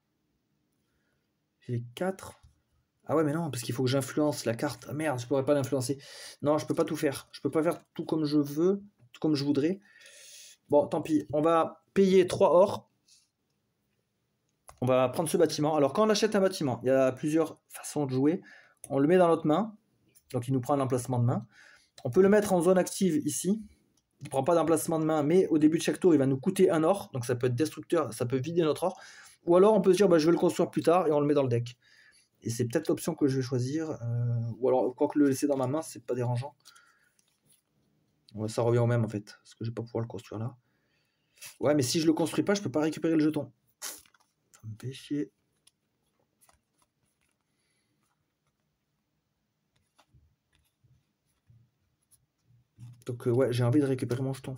A: J'ai 4. Ah ouais, mais non, parce qu'il faut que j'influence la carte. Ah merde, je pourrais pas l'influencer. Non, je peux pas tout faire. Je peux pas faire tout comme je veux, tout comme je voudrais. Bon, tant pis. On va payer 3 or. On va prendre ce bâtiment. Alors, quand on achète un bâtiment, il y a plusieurs façons de jouer. On le met dans notre main. Donc, il nous prend un emplacement de main. On peut le mettre en zone active ici. Il ne prend pas d'emplacement de main, mais au début de chaque tour, il va nous coûter 1 or. Donc, ça peut être destructeur, ça peut vider notre or. Ou alors, on peut se dire, bah, je vais le construire plus tard et on le met dans le deck. Et c'est peut-être l'option que je vais choisir. Ou alors, quoique le laisser dans ma main, c'est pas dérangeant. Ouais, ça revient au même, en fait. Parce que je vais pas pouvoir le construire là. Ouais, mais si je le construis pas, je peux pas récupérer le jeton. Ça me fait chier. Donc ouais, j'ai envie de récupérer mon jeton.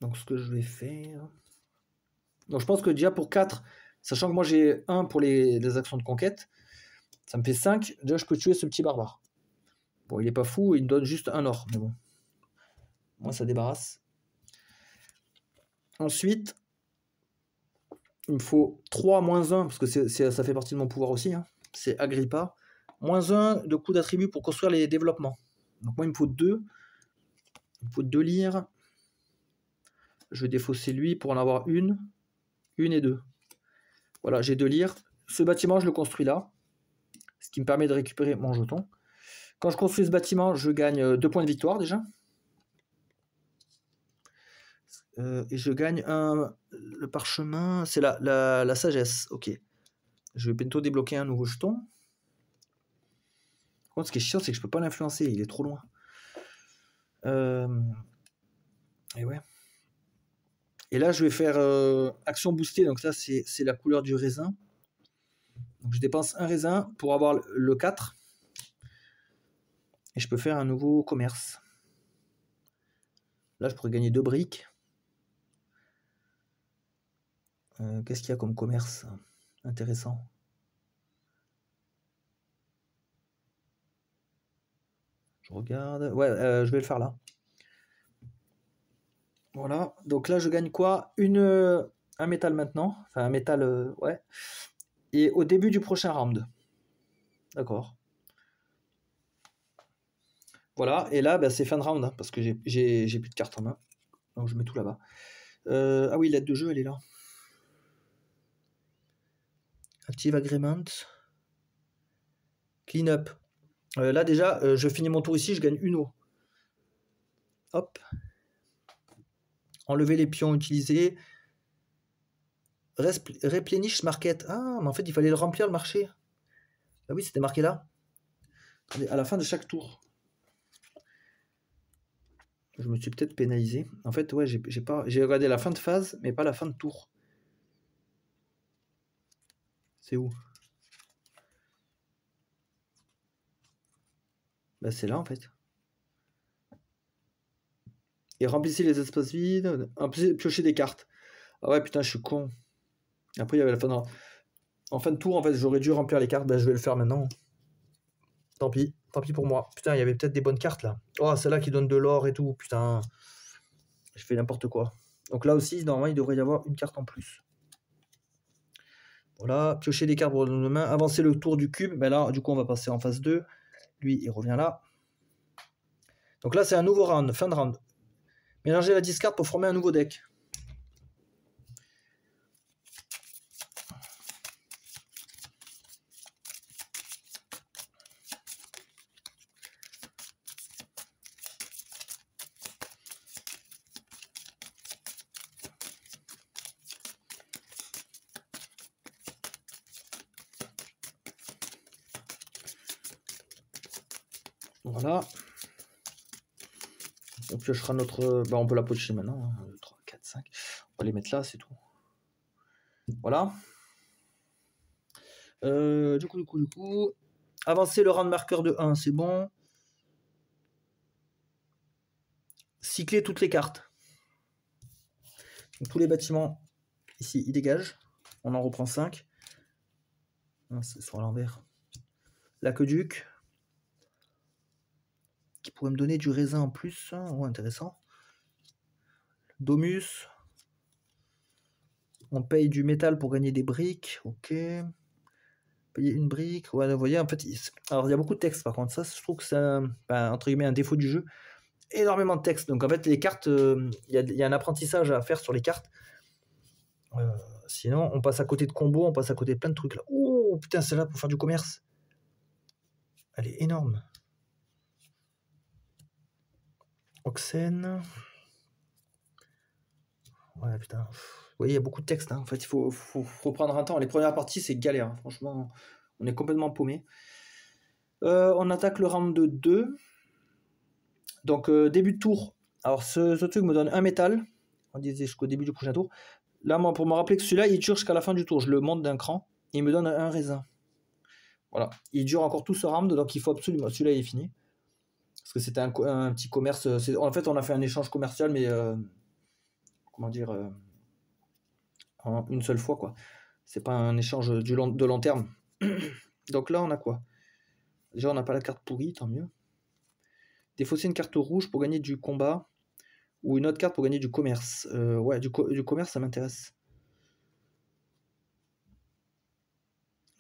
A: Donc ce que je vais faire... Donc je pense que déjà pour 4, sachant que moi j'ai 1 pour les actions de conquête, ça me fait 5. Déjà je peux tuer ce petit barbare. Bon, il est pas fou, il me donne juste 1 or, mais bon. Moi ça débarrasse. Ensuite, il me faut 3 moins 1, parce que ça fait partie de mon pouvoir aussi. Hein. C'est Agrippa. Moins 1 de coût d'attribut pour construire les développements. Donc moi il me faut 2. Il me faut 2 lyres. Je vais défausser lui pour en avoir une et 2. Voilà, j'ai 2 lyres. Ce bâtiment, je le construis là. Ce qui me permet de récupérer mon jeton. Quand je construis ce bâtiment, je gagne 2 points de victoire déjà. Et je gagne le parchemin, c'est la sagesse. Ok. Je vais bientôt débloquer un nouveau jeton. Par contre, ce qui est chiant, c'est que je peux pas l'influencer. Il est trop loin. Et ouais. Et là, je vais faire action boostée. Donc ça, c'est la couleur du raisin. Donc je dépense un raisin pour avoir le 4. Et je peux faire un nouveau commerce. Là, je pourrais gagner 2 briques. Qu'est-ce qu'il y a comme commerce intéressant? Je regarde. Ouais, je vais le faire là. Voilà. Donc là, je gagne quoi? Un métal maintenant. Enfin, un métal, ouais. Et au début du prochain round. D'accord. Voilà. Et là, bah, c'est fin de round. Hein, parce que j'ai plus de cartes en main. Donc je mets tout là-bas. Ah oui, l'aide de jeu, elle est là. Active Agreement. Clean up. Là déjà, je finis mon tour ici, je gagne 1 eau. Hop. Enlever les pions utilisés. Replenish market. Ah, mais en fait, il fallait le remplir le marché. Ah oui, c'était marqué là. Attendez, à la fin de chaque tour. Je me suis peut-être pénalisé. En fait, ouais, j'ai regardé la fin de phase, mais pas la fin de tour. C'est où? Bah, c'est là, en fait. Et remplissez les espaces vides. Piochez des cartes. Ah ouais, putain, je suis con. Après, il y avait la fin de... En fin de tour, en fait, j'aurais dû remplir les cartes. Bah, je vais le faire maintenant. Tant pis pour moi. Putain, il y avait peut-être des bonnes cartes, là. Oh, celle-là qui donne de l'or et tout. Putain, je fais n'importe quoi. Donc là aussi, normalement, il devrait y avoir une carte en plus. Voilà, piocher des cartes pour le main, avancer le tour du cube. Ben là, du coup, on va passer en phase 2. Lui, il revient là. Donc là, c'est un nouveau round, fin de round. Mélanger la discard pour former un nouveau deck. Voilà. On piochera notre... Bah, on peut la pocher maintenant. 1, 2, 3, 4, 5. On va les mettre là, c'est tout. Voilà. Du coup. Avancer le round marqueur de 1, c'est bon. Cycler toutes les cartes. Donc, tous les bâtiments, ici, ils dégagent. On en reprend 5. C'est sur l'envers. L'aqueduc. Qui pourrait me donner du raisin en plus. Oh, intéressant. Domus. On paye du métal pour gagner des briques. Ok. Payer une brique. Ouais, vous voyez, en fait, alors il y a beaucoup de texte par contre. Ça, je trouve que c'est entre guillemets un défaut du jeu. Énormément de texte. Donc en fait, les cartes, il y a un apprentissage à faire sur les cartes. Sinon, on passe à côté de combos, on passe à côté de plein de trucs là. Oh putain, celle-là pour faire du commerce. Elle est énorme. Oxen. Ouais, putain. Vous voyez, il y a beaucoup de texte. Hein. En fait, il faut prendre un temps. Les premières parties, c'est galère. Hein. Franchement, on est complètement paumé. On attaque le round de 2. Donc, début de tour. Alors, ce truc me donne un métal. On disait jusqu'au début du prochain tour. Là, moi, pour me rappeler que celui-là, il dure jusqu'à la fin du tour. Je le monte d'un cran. Et il me donne un raisin. Voilà. Il dure encore tout ce round. Donc, il faut absolument... Celui-là, il est fini. Parce que c'était un petit commerce. En fait, on a fait un échange commercial, mais... comment dire... une seule fois, quoi. C'est pas un échange de long terme. Donc là, on a quoi? Déjà, on n'a pas la carte pourrie, tant mieux. Défausser une carte rouge pour gagner du combat. Ou une autre carte pour gagner du commerce. Ouais, du commerce, ça m'intéresse.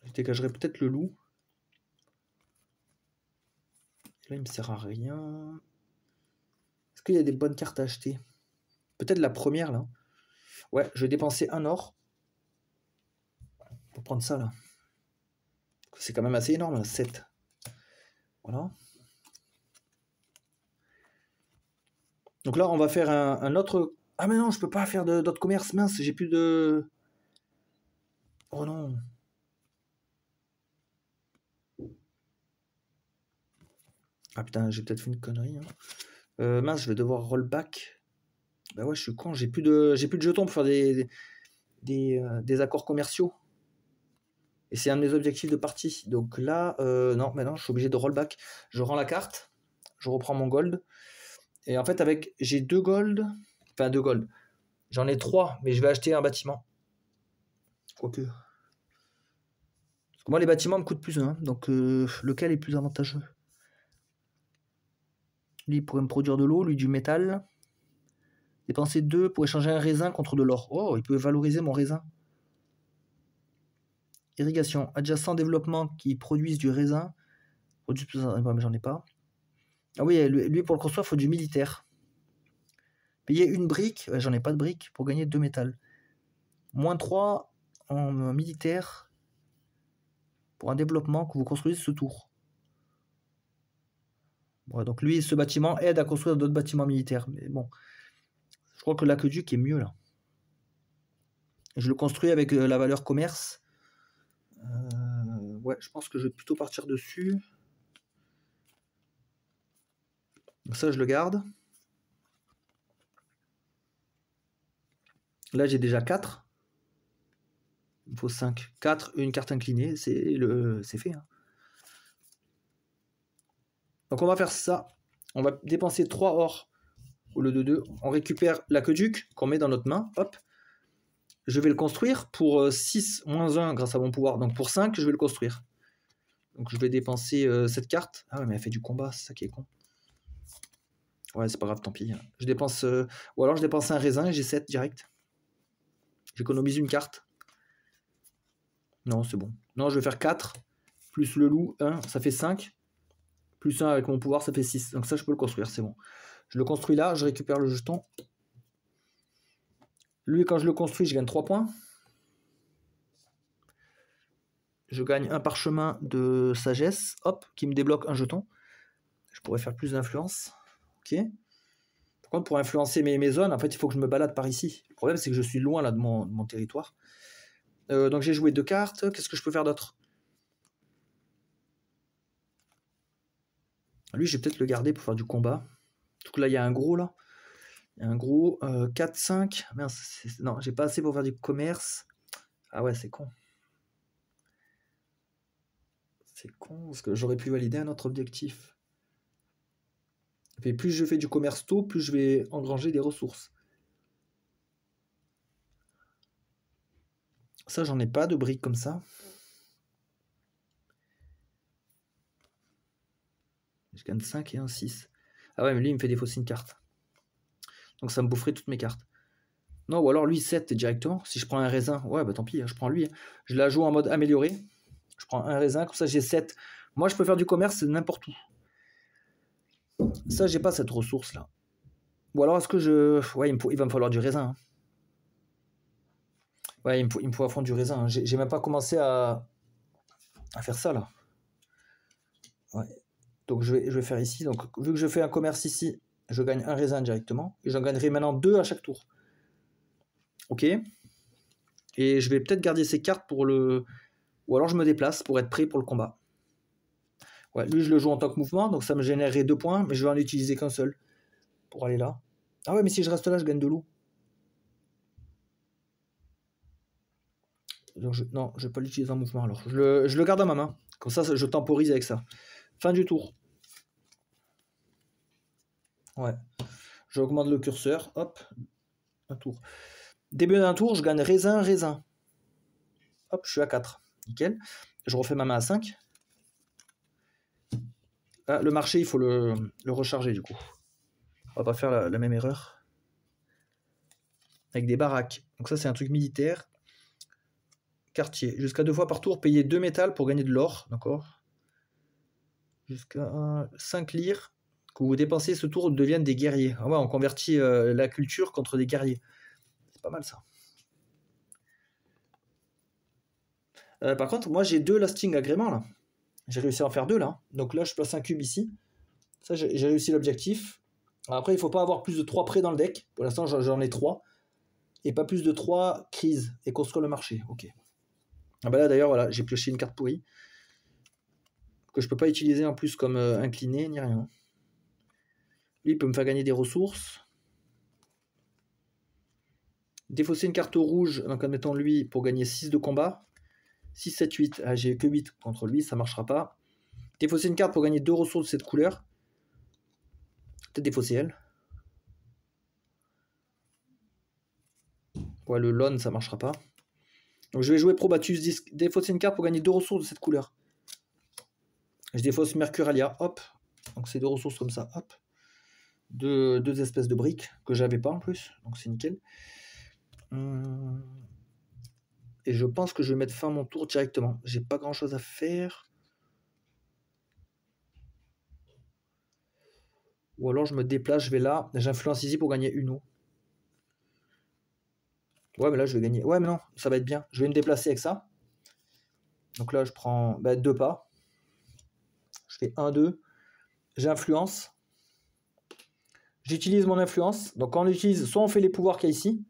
A: Je dégagerai peut-être le loup. Là, il me sert à rien. Est-ce qu'il y a des bonnes cartes à acheter? Peut-être la première, là. Ouais, je vais dépenser un or. Pour prendre ça, là. C'est quand même assez énorme, là, 7. Voilà. Donc là, on va faire un autre... Ah mais non, je peux pas faire d'autres commerces, mince, j'ai plus de... Oh non. Ah putain, j'ai peut-être fait une connerie. Hein. Mince, je vais devoir rollback. Bah ouais, je suis con, j'ai plus de jetons pour faire des accords commerciaux. Et c'est un de mes objectifs de partie. Donc là, non, maintenant je suis obligé de rollback. Je rends la carte, je reprends mon gold. Et en fait, j'ai 2 gold. Enfin, 2 gold. J'en ai 3, mais je vais acheter un bâtiment. Quoique. Parce que moi, les bâtiments me coûtent plus 1. Donc, lequel est plus avantageux? Lui, il pourrait me produire de l'eau, lui du métal. Dépenser 2 pour échanger un raisin contre de l'or. Oh, il peut valoriser mon raisin. Irrigation. Adjacent développement qui produisent du raisin. Produisent plus... mais j'en ai pas. Ah oui, lui, pour le construire, il faut du militaire. Payer une brique. Ouais, j'en ai pas de brique pour gagner 2 métal. Moins 3 en militaire pour un développement que vous construisez ce tour. Ouais, donc lui, ce bâtiment aide à construire d'autres bâtiments militaires. Mais bon, je crois que l'aqueduc est mieux là. Je le construis avec la valeur commerce. Ouais, je pense que je vais plutôt partir dessus. Donc ça, je le garde. Là, j'ai déjà 4. Il me faut 5. 4, une carte inclinée, c'est fait. Hein. Donc on va faire ça. On va dépenser 3 or au lieu de 2. On récupère l'aqueduc qu'on met dans notre main. Hop. Je vais le construire pour 6 moins 1 grâce à mon pouvoir. Donc pour 5, je vais le construire. Donc je vais dépenser cette carte. Ah ouais, mais elle fait du combat, c'est ça qui est con. Ouais, c'est pas grave, tant pis. Je dépense, ou alors je dépense un raisin et j'ai 7 direct. J'économise une carte. Non, c'est bon. Non, je vais faire 4. Plus le loup, 1, ça fait 5. Plus 1 avec mon pouvoir, ça fait 6. Donc ça, je peux le construire, c'est bon. Je le construis là, je récupère le jeton. Lui, quand je le construis, je gagne 3 points. Je gagne un parchemin de sagesse, hop, qui me débloque un jeton. Je pourrais faire plus d'influence. Ok. Par contre, pour influencer mes zones, en fait, il faut que je me balade par ici. Le problème, c'est que je suis loin là de mon territoire. Donc j'ai joué 2 cartes. Qu'est-ce que je peux faire d'autre? Lui, je vais peut-être le garder pour faire du combat. Donc là, il y a un gros là. Il y a un gros 4, 5. Merde, non, j'ai pas assez pour faire du commerce. Ah ouais, c'est con. C'est con, parce que j'aurais pu valider un autre objectif. Et plus je fais du commerce tôt, plus je vais engranger des ressources. Ça, j'en ai pas de briques comme ça. Je gagne 5 et un 6. Ah ouais, mais lui, il me fait défausser une carte. Donc ça me boufferait toutes mes cartes. Non, ou alors lui, 7 directement. Si je prends un raisin, ouais, bah tant pis, je prends lui. Je la joue en mode amélioré. Je prends un raisin, comme ça j'ai 7. Moi, je peux faire du commerce n'importe où. Ça, j'ai pas cette ressource là. Ou alors, est-ce que je... Ouais, il va me falloir du raisin. Hein. Ouais, il me faut à fond du raisin. Hein. J'ai même pas commencé à faire ça là. Ouais. Donc je vais faire ici. Donc vu que je fais un commerce ici, je gagne un raisin directement. Et j'en gagnerai maintenant 2 à chaque tour. Ok. Et je vais peut-être garder ces cartes pour le... Ou alors je me déplace pour être prêt pour le combat. Ouais, lui je le joue en tant que mouvement, donc ça me générerait 2 points, mais je vais en utiliser qu'un seul. Pour aller là. Ah ouais, mais si je reste là, je gagne de l'eau. Donc non, je vais pas l'utiliser en mouvement alors. Je le garde à ma main. Comme ça, je temporise avec ça. Fin du tour. Ouais. J'augmente le curseur. Hop. Un tour. Début d'un tour, je gagne raisin, raisin. Hop, je suis à 4. Nickel. Je refais ma main à 5. Ah, le marché, il faut le recharger du coup. On va pas faire la même erreur. Avec des baraques. Donc ça, c'est un truc militaire. Quartier. Jusqu'à 2 fois par tour, payer 2 métals pour gagner de l'or. D'accord. Jusqu'à 5 lyres que vous dépensez ce tour deviennent des guerriers. Ah ouais, on convertit la culture contre des guerriers. C'est pas mal ça. Par contre, moi j'ai 2 lasting agréments là. J'ai réussi à en faire 2 là. Donc là, je place un cube ici. Ça, j'ai réussi l'objectif. Après, il ne faut pas avoir plus de 3 prêts dans le deck. Pour l'instant, j'en ai 3. Et pas plus de 3 crises. Et construire le marché. Ok. Ah bah là, d'ailleurs, voilà, j'ai pioché une carte pourrie. Que je peux pas utiliser en plus comme incliné, ni rien. Lui, il peut me faire gagner des ressources. Défausser une carte rouge, donc admettons lui, pour gagner 6 de combat. 6, 7, 8. Ah, j'ai que 8 contre lui, ça marchera pas. Défausser une carte pour gagner 2 ressources de cette couleur. Peut-être défausser elle. Ouais, le lone, ça marchera pas. Donc je vais jouer Probatus, défausser une carte pour gagner 2 ressources de cette couleur. Je défausse Mercuralia, hop. Donc c'est 2 ressources comme ça, hop. Deux espèces de briques que j'avais pas en plus, donc c'est nickel. Et je pense que je vais mettre fin à mon tour directement. J'ai pas grand chose à faire. Ou alors je me déplace, je vais là. J'influence ici pour gagner une eau. Ouais, mais là je vais gagner. Ouais, mais non, ça va être bien. Je vais me déplacer avec ça. Donc là je prends 2 pas. Je fais 1, 2. J'influence. J'utilise mon influence. Donc quand on utilise, soit on fait les pouvoirs qu'il y a ici.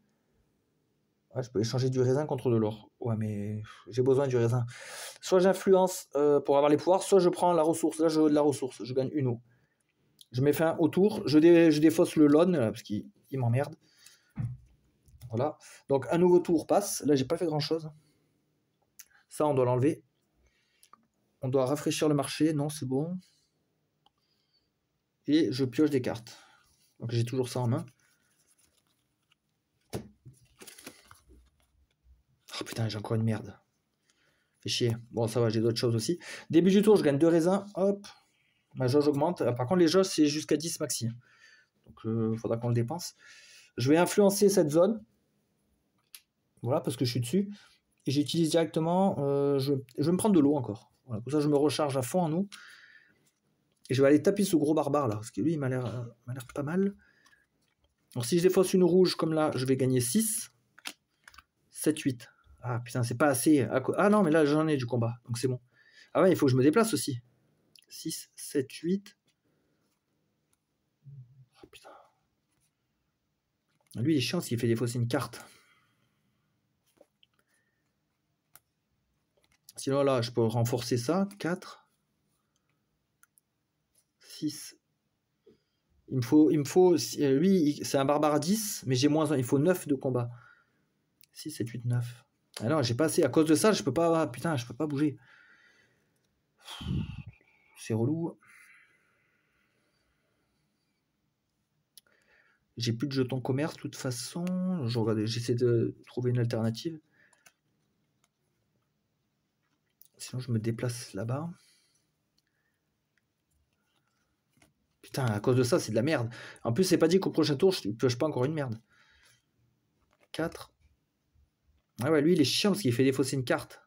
A: Ouais, je peux échanger du raisin contre de l'or. Ouais, mais j'ai besoin du raisin. Soit j'influence pour avoir les pouvoirs, soit je prends la ressource. Là, je veux de la ressource. Je gagne une eau. Je mets fin au tour. Je défausse le lone, parce qu'il m'emmerde. Voilà. Donc, un nouveau tour passe. Là, j'ai pas fait grand-chose. Ça, on doit l'enlever. On doit rafraîchir le marché. Non, c'est bon. Et je pioche des cartes. Donc, j'ai toujours ça en main. Oh putain, j'ai encore une merde. Fait chier. Bon, ça va, j'ai d'autres choses aussi. Début du tour, je gagne 2 raisins. Hop. Ma jauge augmente. Par contre, les jauges, c'est jusqu'à 10 maxi. Donc, il faudra qu'on le dépense. Je vais influencer cette zone. Voilà, parce que je suis dessus. Et j'utilise directement... je vais me prendre de l'eau encore. Voilà, comme ça, je me recharge à fond en eau. Et je vais aller taper ce gros barbare, là. Parce que lui, il m'a l'air pas mal. Donc, si je défausse une rouge, comme là, je vais gagner 6. 7, 8. Ah, putain, c'est pas assez. Ah non, mais là, j'en ai du combat. Donc, c'est bon. Ah ouais, il faut que je me déplace aussi. 6, 7, 8. Oh, putain. Lui, il est chiant s'il fait défausser une carte. Sinon, là, je peux renforcer ça. 4. 6. Il me faut lui, c'est un barbare à 10, mais j'ai moins 1. Il faut 9 de combat. 6, 7, 8, 9. Ah non, j'ai pas assez. À cause de ça, je peux pas. Putain, je peux pas bouger. C'est relou. J'ai plus de jetons commerce, de toute façon. J'essaie de trouver une alternative. Sinon, je me déplace là-bas. Putain, à cause de ça, c'est de la merde. En plus, c'est pas dit qu'au prochain tour, je pioche pas encore une merde. 4. Ah ouais, lui, il est chiant parce qu'il fait défausser une carte.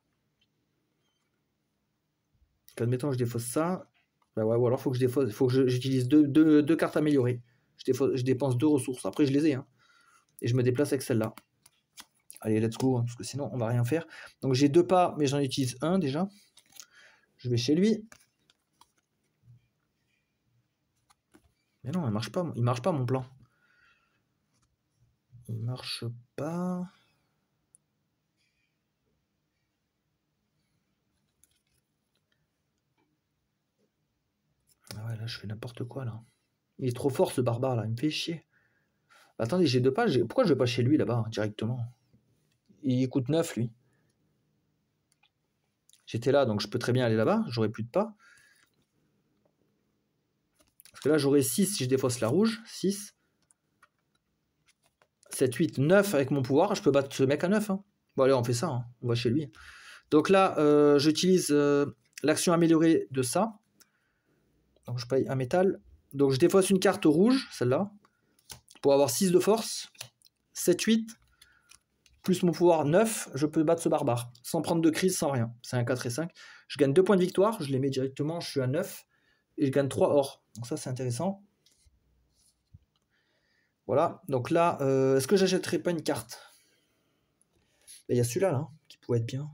A: Admettons que je défausse ça. Bah ouais, ou alors faut que je défausse. Faut que j'utilise deux cartes améliorées. Je dépense 2 ressources. Après, je les ai. Hein. Et je me déplace avec celle-là. Allez, let's go. Hein, parce que sinon, on va rien faire. Donc, j'ai 2 pas, mais j'en utilise un déjà. Je vais chez lui. Mais non, il marche pas. Il marche pas, mon plan. Il marche pas. Ah ouais, là, je fais n'importe quoi, là. Il est trop fort, ce barbare, là. Il me fait chier. Attendez, j'ai 2 pas. Pourquoi je vais pas chez lui, là-bas, directement? Il coûte 9, lui. J'étais là, donc je peux très bien aller là-bas. J'aurai plus de pas. Parce que là, j'aurai 6 si je défausse la rouge. 6. 7, 8, 9 avec mon pouvoir. Je peux battre ce mec à 9. Hein. Bon, allez, on fait ça. Hein. On va chez lui. Donc là, j'utilise l'action améliorée de ça. Donc je paye un métal. Donc je défausse une carte rouge, celle-là, pour avoir 6 de force. 7, 8. Plus mon pouvoir 9, je peux battre ce barbare. Sans prendre de crise, sans rien. C'est un 4 et 5. Je gagne 2 points de victoire. Je les mets directement. Je suis à 9. Et je gagne 3 or. Donc ça, c'est intéressant. Voilà. Donc là, est-ce que j'achèterais pas une carte? Il y a celui-là, là, qui pourrait être bien.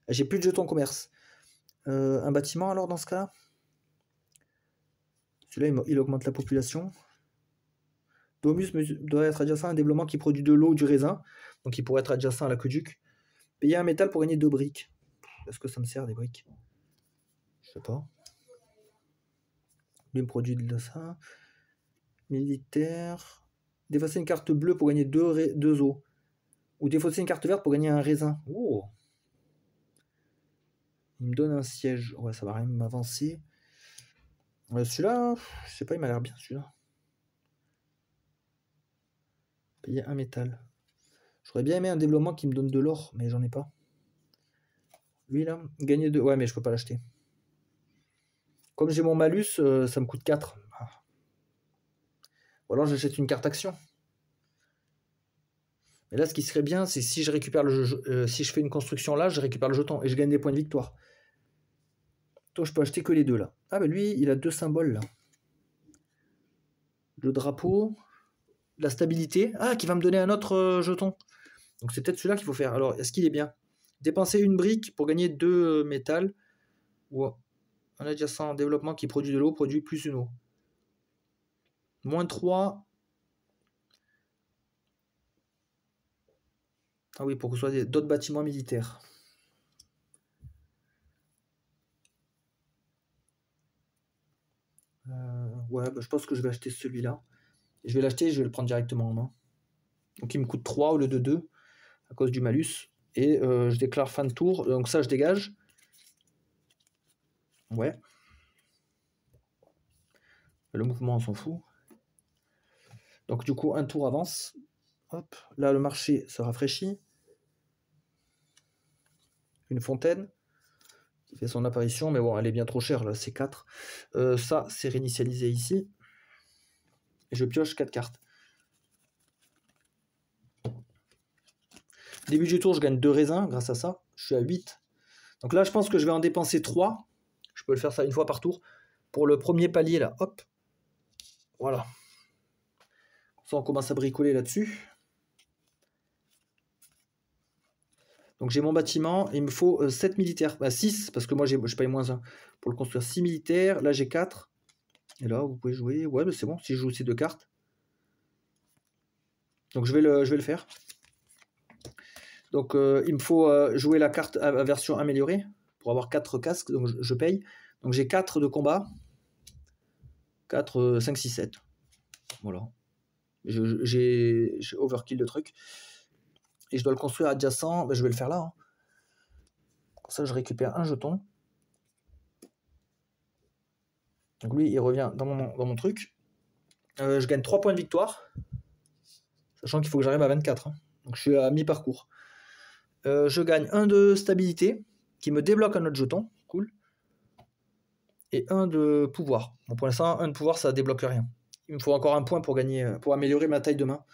A: J'ai plus de jetons commerce. Un bâtiment, alors, dans ce cas? Celui-là, il augmente la population. Domus doit être adjacent à un développement qui produit de l'eau ou du raisin. Donc, il pourrait être adjacent à l'aqueduc. Payer un métal pour gagner 2 briques. Est-ce que ça me sert, des briques? Je sais pas. Lui me produit de ça. Militaire. Défausser une carte bleue pour gagner 2 eaux. Ou défausser une carte verte pour gagner un raisin. Oh. Il me donne un siège. Ouais, ça va rien m'avancer. Celui-là, je sais pas, il m'a l'air bien, celui-là. Payer un métal. J'aurais bien aimé un développement qui me donne de l'or, mais j'en ai pas. Lui, là, gagner 2. Ouais, mais je peux pas l'acheter. Comme j'ai mon malus, ça me coûte 4. Ah. Ou alors j'achète une carte action. Mais là, ce qui serait bien, c'est si je récupère si je fais une construction là, je récupère le jeton et je gagne des points de victoire. Toi, je peux acheter que les 2 là. Ah, bah lui, il a 2 symboles là. Le drapeau, la stabilité. Ah, qui va me donner un autre jeton. Donc c'est peut-être celui-là qu'il faut faire. Alors, est-ce qu'il est bien? Dépenser une brique pour gagner 2 métal. Ou un adjacent développement qui produit de l'eau, produit plus une eau. Moins 3. Ah oui, pour que ce soit d'autres bâtiments militaires. Ouais, bah, je pense que je vais acheter celui-là. Je vais l'acheter et je vais le prendre directement en main. Donc il me coûte 3 au lieu de 2 à cause du malus. Et je déclare fin de tour. Donc ça, je dégage. Ouais. Le mouvement, on s'en fout. Donc du coup, un tour avance. Hop. Là, le marché se rafraîchit. Une fontaine qui fait son apparition. Mais bon, elle est bien trop chère, là, c'est 4. Ça, c'est réinitialisé ici. Et je pioche 4 cartes. Début du tour, je gagne 2 raisins grâce à ça. Je suis à 8. Donc là, je pense que je vais en dépenser 3. Je peux le faire ça une fois par tour. Pour le premier palier, là, hop. Voilà. Ça, on commence à bricoler là-dessus. Donc j'ai mon bâtiment. Il me faut 7 militaires. Bah 6, parce que moi, je paye moins 1. Pour le construire, 6 militaires. Là, j'ai 4. Et là, vous pouvez jouer. Ouais, mais c'est bon, si je joue ces 2 cartes. Donc je vais le faire. Donc il me faut jouer la carte à version améliorée pour avoir 4 casques, donc je paye. Donc j'ai 4 de combat. 4, 5, 6, 7. Voilà. J'ai overkill de trucs. Et je dois le construire adjacent. Ben, je vais le faire là. Hein. Comme ça, je récupère un jeton. Donc lui, il revient dans mon truc. Je gagne 3 points de victoire. Sachant qu'il faut que j'arrive à 24. Hein. Donc je suis à mi-parcours. Je gagne 1 de stabilité qui me débloque un autre jeton. Cool. Et 1 de pouvoir. Bon, pour l'instant, 1 de pouvoir, ça débloque rien. Il me faut encore un point pour gagner, pour améliorer ma taille de main.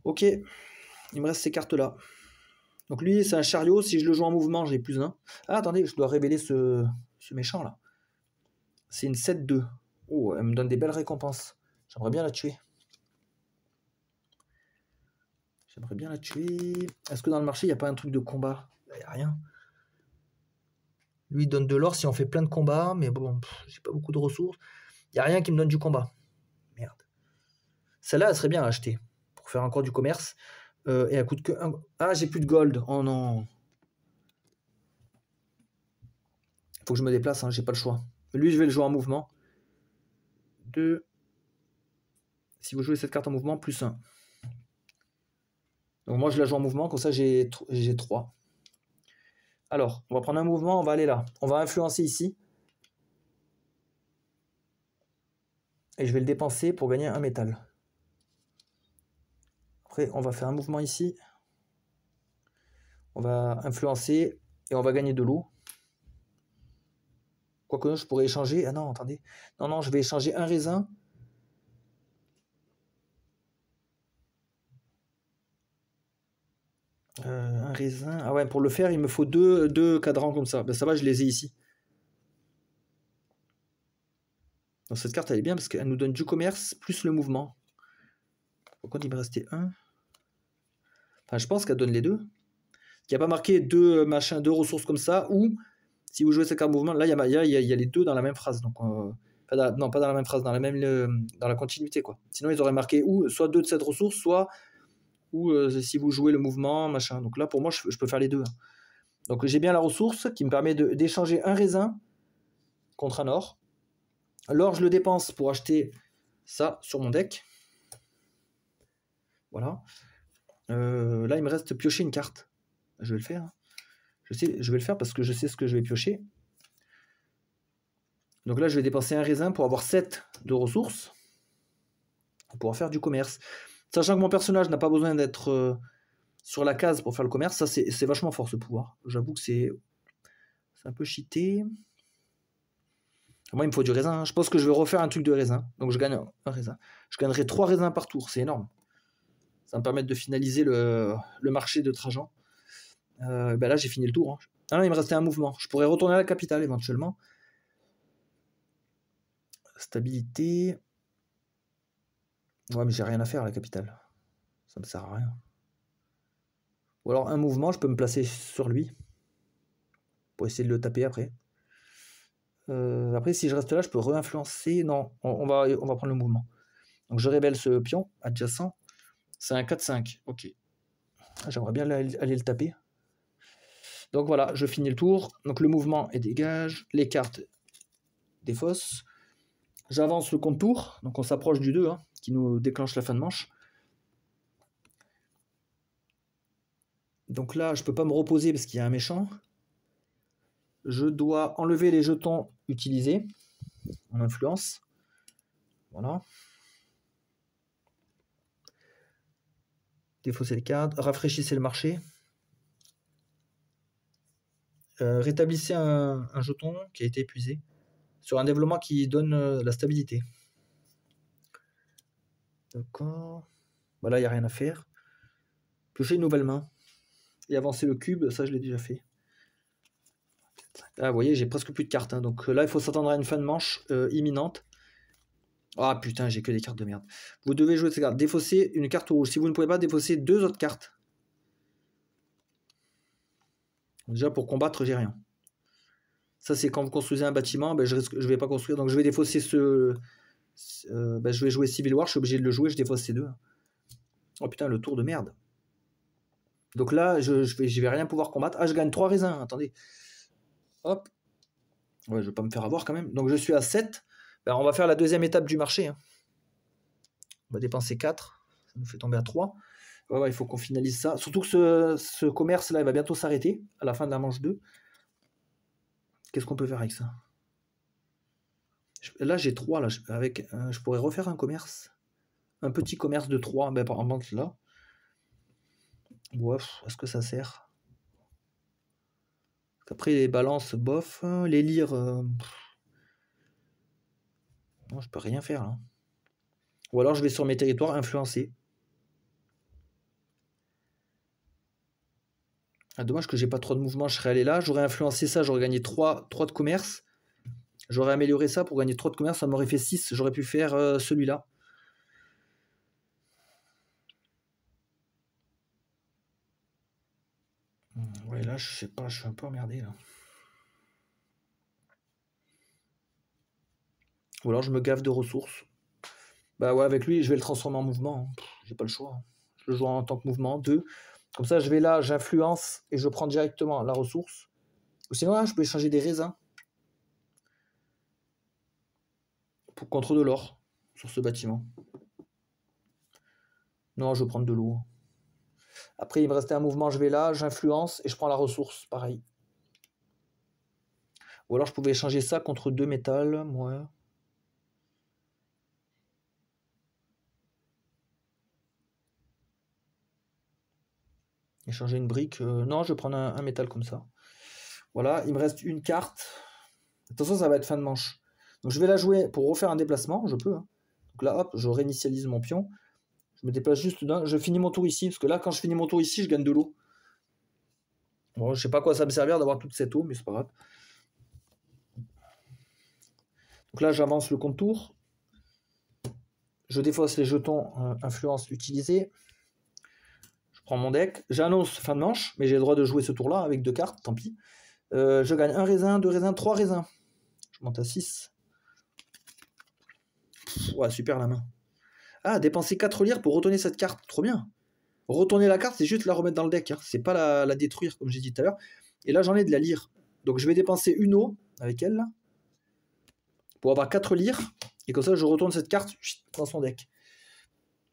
A: Ok, il me reste ces cartes-là. Donc lui, c'est un chariot. Si je le joue en mouvement, j'ai plus 1. Ah, attendez, je dois révéler ce méchant-là. C'est une 7-2. Oh, elle me donne des belles récompenses. J'aimerais bien la tuer. Est-ce que dans le marché, il n'y a pas un truc de combat? Il n'y a rien. Lui, il donne de l'or si on fait plein de combats, mais bon, j'ai pas beaucoup de ressources. Il n'y a rien qui me donne du combat. Merde. Celle-là, elle serait bien à acheter pour faire encore du commerce. Et elle coûte que 1. Ah, j'ai plus de gold. Oh non. Faut que je me déplace, hein, j'ai pas le choix. Lui, je vais le jouer en mouvement. 2. Si vous jouez cette carte en mouvement, plus 1. Donc moi, je la joue en mouvement, comme ça, j'ai 3. Alors, on va prendre un mouvement, on va aller là. On va influencer ici. Et je vais le dépenser pour gagner un métal. Après, on va faire un mouvement ici. On va influencer et on va gagner de l'eau. Quoique je pourrais échanger. Ah non, attendez. Non, je vais échanger un raisin. Un raisin. Ah ouais, pour le faire, il me faut deux cadrans comme ça. Ben ça va, je les ai ici. Donc cette carte, elle est bien parce qu'elle nous donne du commerce plus le mouvement. Pourquoi il me restait un? Enfin, je pense qu'elle donne les deux. Il n'y a pas marqué deux ressources comme ça, ou si vous jouez cette carte mouvement, là, il y a les deux dans la même phrase. Donc, non, pas dans la même phrase, dans la continuité, quoi. Sinon, ils auraient marqué ou soit 2 de cette ressource, soit ou si vous jouez le mouvement, machin. Donc là, pour moi, je peux faire les deux. Hein. Donc j'ai bien la ressource qui me permet d'échanger un raisin contre un or. L'or, je le dépense pour acheter ça sur mon deck. Voilà. Là, il me reste piocher une carte. Je vais le faire. Je vais le faire parce que je sais ce que je vais piocher. Donc là, je vais dépenser un raisin pour avoir 7 de ressources. Pour pouvoir faire du commerce. Sachant que mon personnage n'a pas besoin d'être sur la case pour faire le commerce. Ça, c'est vachement fort ce pouvoir. J'avoue que c'est un peu cheaté. Moi, il me faut du raisin. Je pense que je vais refaire un truc de raisin. Donc je gagne un raisin. Je gagnerai 3 raisins par tour. C'est énorme. Ça va me permettre de finaliser le marché de Trajan. Ben là, j'ai fini le tour. Hein. Ah non, il me restait un mouvement. Je pourrais retourner à la capitale éventuellement. Stabilité. Ouais, mais j'ai rien à faire à la capitale. Ça me sert à rien. Ou alors un mouvement, je peux me placer sur lui. Pour essayer de le taper après. Après, si je reste là, je peux re-influencer. Non, on va prendre le mouvement. Donc je révèle ce pion adjacent. C'est un 4-5. Ok. J'aimerais bien aller le taper. Donc voilà, je finis le tour. Donc le mouvement est dégage. Les cartes défaussent. J'avance le compte tour. Donc on s'approche du 2, hein, qui nous déclenche la fin de manche. Donc là, je ne peux pas me reposer parce qu'il y a un méchant. Je dois enlever les jetons utilisés en influence. Voilà. Défausser les cartes. Rafraîchissez le marché. Rétablissez un jeton qui a été épuisé sur un développement qui donne la stabilité. D'accord. Voilà, il n'y a rien à faire. Piocher une nouvelle main. Et avancer le cube, ça je l'ai déjà fait. Ah, vous voyez, j'ai presque plus de cartes. Hein. Donc là, il faut s'attendre à une fin de manche imminente. Ah putain, j'ai que des cartes de merde. Vous devez jouer ces cartes. Défausser une carte rouge. Si vous ne pouvez pas, défausser 2 autres cartes. Déjà, pour combattre, j'ai rien. Ça, c'est quand vous construisez un bâtiment, ben, je ne vais pas construire. Donc je vais défausser ce... ben, je vais jouer Civil War, je suis obligé de le jouer, je défausse ces 2. Oh putain, le tour de merde. Donc là, je vais rien pouvoir combattre. Ah, je gagne 3 raisins, attendez. Hop. Ouais, je vais pas me faire avoir quand même. Donc je suis à 7. Ben, on va faire la deuxième étape du marché. Hein. On va dépenser 4. Ça nous fait tomber à 3. Ouais, il faut qu'on finalise ça. Surtout que ce commerce-là, il va bientôt s'arrêter à la fin de la manche 2. Qu'est-ce qu'on peut faire avec ça? Là, j'ai 3. Là, je pourrais refaire un commerce. Un petit commerce de 3. Ben, par exemple, là. Ouais, est-ce que ça sert? Après, les balances, bof. Les lyres... non, je peux rien faire, là. Ou alors, je vais sur mes territoires influencer. Ah, dommage que j'ai pas trop de mouvement, je serais allé là. J'aurais influencé ça, j'aurais gagné 3 de commerce. J'aurais amélioré ça pour gagner 3 de commerce, ça m'aurait fait 6. J'aurais pu faire celui-là. Ouais, là, je sais pas, je suis un peu emmerdé, là. Ou alors, je me gave de ressources. Bah ouais, avec lui, je vais le transformer en mouvement. J'ai pas le choix. Je le joue en tant que mouvement. 2. Comme ça, je vais là, j'influence et je prends directement la ressource. Ou sinon, là, je peux échanger des raisins. Contre de l'or sur ce bâtiment. Non, je vais prendre de l'eau. Après, il me restait un mouvement, je vais là, j'influence et je prends la ressource, pareil. Ou alors, je pouvais échanger ça contre 2 métals, ouais. Échanger une brique. Non, je vais prendre un métal comme ça. Voilà, il me reste une carte. Attention, ça va être fin de manche. Donc, je vais la jouer pour refaire un déplacement, je peux. Hein. Donc là, hop, je réinitialise mon pion. Je me déplace juste d'un. Je finis mon tour ici, parce que là, quand je finis mon tour ici, je gagne de l'eau. Bon, je sais pas à quoi ça me servir d'avoir toute cette eau, mais c'est pas grave. Donc là, j'avance le contour. Je défausse les jetons influence utilisés. Je prends mon deck. J'annonce fin de manche, mais j'ai le droit de jouer ce tour-là avec 2 cartes, tant pis. Je gagne 1 raisin, 2 raisins, 3 raisins. Je monte à 6. Ouais, super la main. Ah, dépenser 4 lyres pour retourner cette carte. Trop bien. Retourner la carte, c'est juste la remettre dans le deck. Hein. C'est pas la détruire, comme j'ai dit tout à l'heure. Et là, j'en ai de la lyre. Donc, je vais dépenser une eau avec elle, là, pour avoir 4 lyres. Et comme ça, je retourne cette carte dans son deck.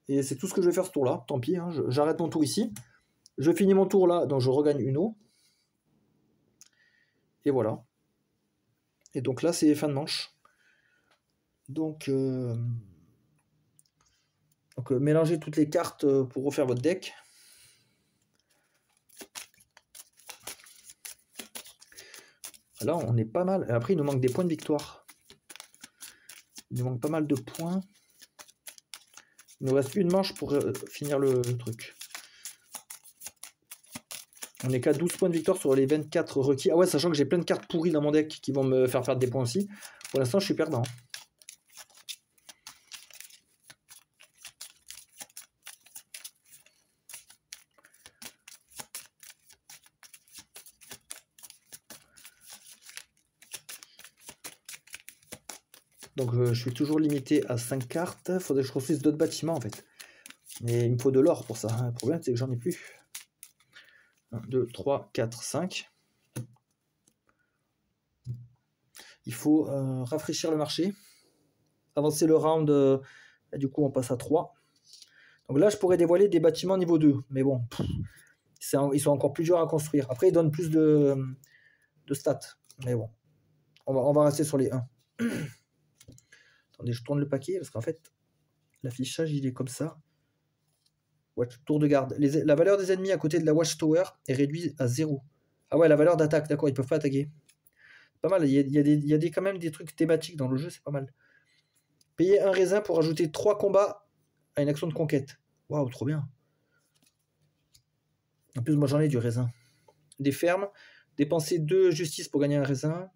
A: Et c'est tout ce que je vais faire ce tour-là. Tant pis, hein, j'arrête mon tour ici. Je finis mon tour là, donc je regagne une eau. Et voilà. Et donc là, c'est fin de manche. Donc mélangez toutes les cartes pour refaire votre deck. Là, on est pas mal. Et après, il nous manque des points de victoire. Il nous manque pas mal de points. Il nous reste une manche pour finir le truc. On est qu'à 12 points de victoire sur les 24 requis. Ah ouais, sachant que j'ai plein de cartes pourries dans mon deck qui vont me faire perdre des points aussi. Pour l'instant, je suis perdant. Donc je suis toujours limité à 5 cartes. Il faudrait que je construise d'autres bâtiments en fait. Mais il me faut de l'or pour ça. Le problème, c'est que j'en ai plus. 1, 2, 3, 4, 5. Il faut rafraîchir le marché. Avancer le round. Et du coup, on passe à 3. Donc là, je pourrais dévoiler des bâtiments niveau 2. Mais bon, ils sont encore plus durs à construire. Après, ils donnent plus de stats. Mais bon, on va rester sur les 1. Attendez, je tourne le paquet parce qu'en fait, l'affichage, il est comme ça. Tour de garde. La valeur des ennemis à côté de la Watchtower est réduite à 0. Ah ouais, la valeur d'attaque, d'accord, ils peuvent pas attaquer. Pas mal, il y a quand même des trucs thématiques dans le jeu, c'est pas mal. Payer un raisin pour ajouter 3 combats à une action de conquête. Waouh, trop bien. En plus, moi j'en ai du raisin. Des fermes. Dépenser 2 justice pour gagner un raisin.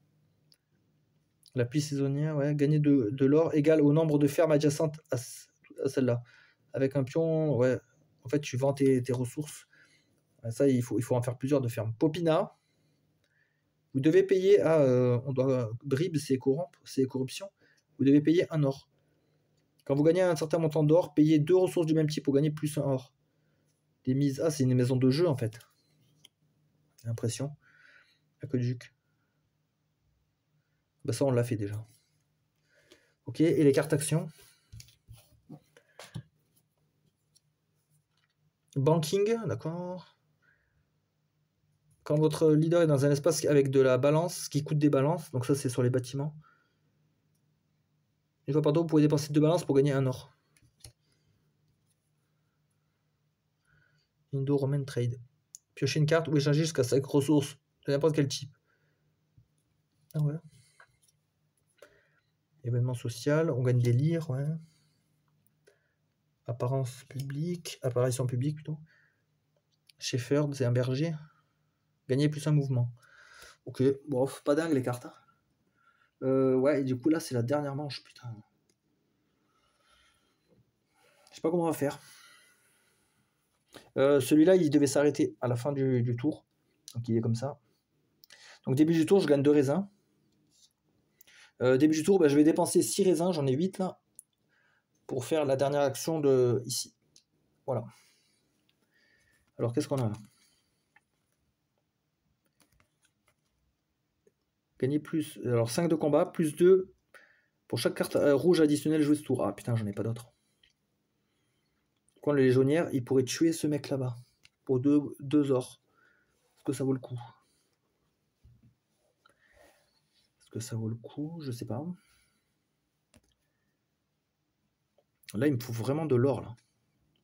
A: La pluie saisonnière, ouais. Gagner de l'or égale au nombre de fermes adjacentes à celle-là. Avec un pion, ouais. En fait, tu vends tes ressources. Ça, il faut en faire plusieurs de fermes. Popina. Vous devez payer à... Bribes, c'est corruption. Vous devez payer 1 or. Quand vous gagnez un certain montant d'or, payez 2 ressources du même type pour gagner plus 1 or. Des mises... Ah, c'est une maison de jeu, en fait. J'ai l'impression. Aqueduc. Bah ça, on l'a fait déjà. Ok, et les cartes actions. Banking, d'accord. Quand votre leader est dans un espace avec de la balance, qui coûte des balances, donc ça c'est sur les bâtiments. Une fois par tour, vous pouvez dépenser 2 balances pour gagner 1 or. Indo-Roman Trade. Piocher une carte ou échanger jusqu'à 5 ressources de n'importe quel type. Ah ouais. Événement social, on gagne des lyres, ouais. Apparence publique, apparition publique plutôt. Shepherd, c'est un berger. Gagner plus un mouvement. Ok, bon, pas dingue les cartes. Ouais, et du coup là c'est la dernière manche, putain. Je sais pas comment on va faire. Celui-là il devait s'arrêter à la fin du tour. Donc il est comme ça. Donc début du tour je gagne 2 raisins. Début du tour, bah, je vais dépenser 6 raisins, j'en ai 8 là. Pour faire la dernière action de ici. Voilà. Alors qu'est-ce qu'on a là? Gagner plus. Alors 5 de combat, plus 2 pour chaque carte rouge additionnelle jouée ce tour. Ah putain, j'en ai pas d'autres. Quand le légionnaire, il pourrait tuer ce mec là-bas. Pour 2 ors. Est-ce que ça vaut le coup? Est-ce que ça vaut le coup? Je sais pas. Là, il me faut vraiment de l'or là.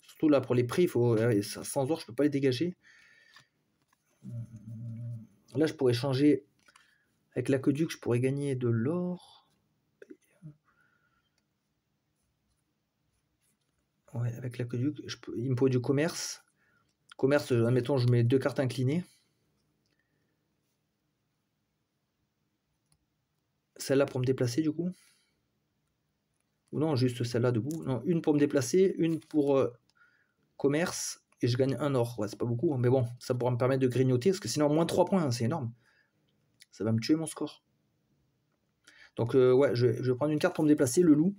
A: Surtout là pour les prix, il faut. Sans or, je peux pas les dégager. Là, je pourrais changer. Avec l'aqueduc, je pourrais gagner de l'or. Ouais, avec l'aqueduc, il me faut du commerce. Commerce, admettons, je mets 2 cartes inclinées. Celle-là pour me déplacer, du coup. Ou non, juste celle-là debout. Non, une pour me déplacer, une pour commerce. Et je gagne 1 or. Ouais, c'est pas beaucoup. Mais bon, ça pourra me permettre de grignoter. Parce que sinon, moins 3 points, hein, c'est énorme. Ça va me tuer mon score. Donc, ouais, je vais prendre une carte pour me déplacer, le loup.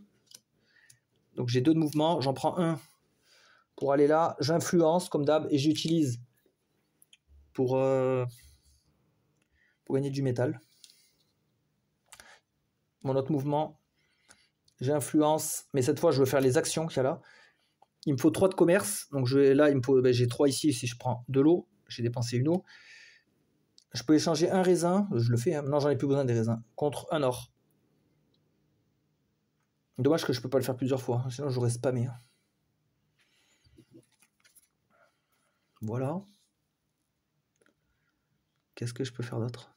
A: Donc, j'ai 2 de mouvement. J'en prends un pour aller là. J'influence, comme d'hab. Et j'utilise pour gagner du métal. Mon autre mouvement, j'influence. Mais cette fois, je veux faire les actions qu'il y a là. Il me faut 3 de commerce. Donc, là, il me faut, j'ai 3 ici. Si je prends de l'eau, j'ai dépensé une eau. Je peux échanger un raisin. Je le fais. Hein. Non, j'en ai plus besoin des raisins. Contre 1 or. Dommage que je peux pas le faire plusieurs fois. Sinon, j'aurais spammé. Voilà. Qu'est-ce que je peux faire d'autre?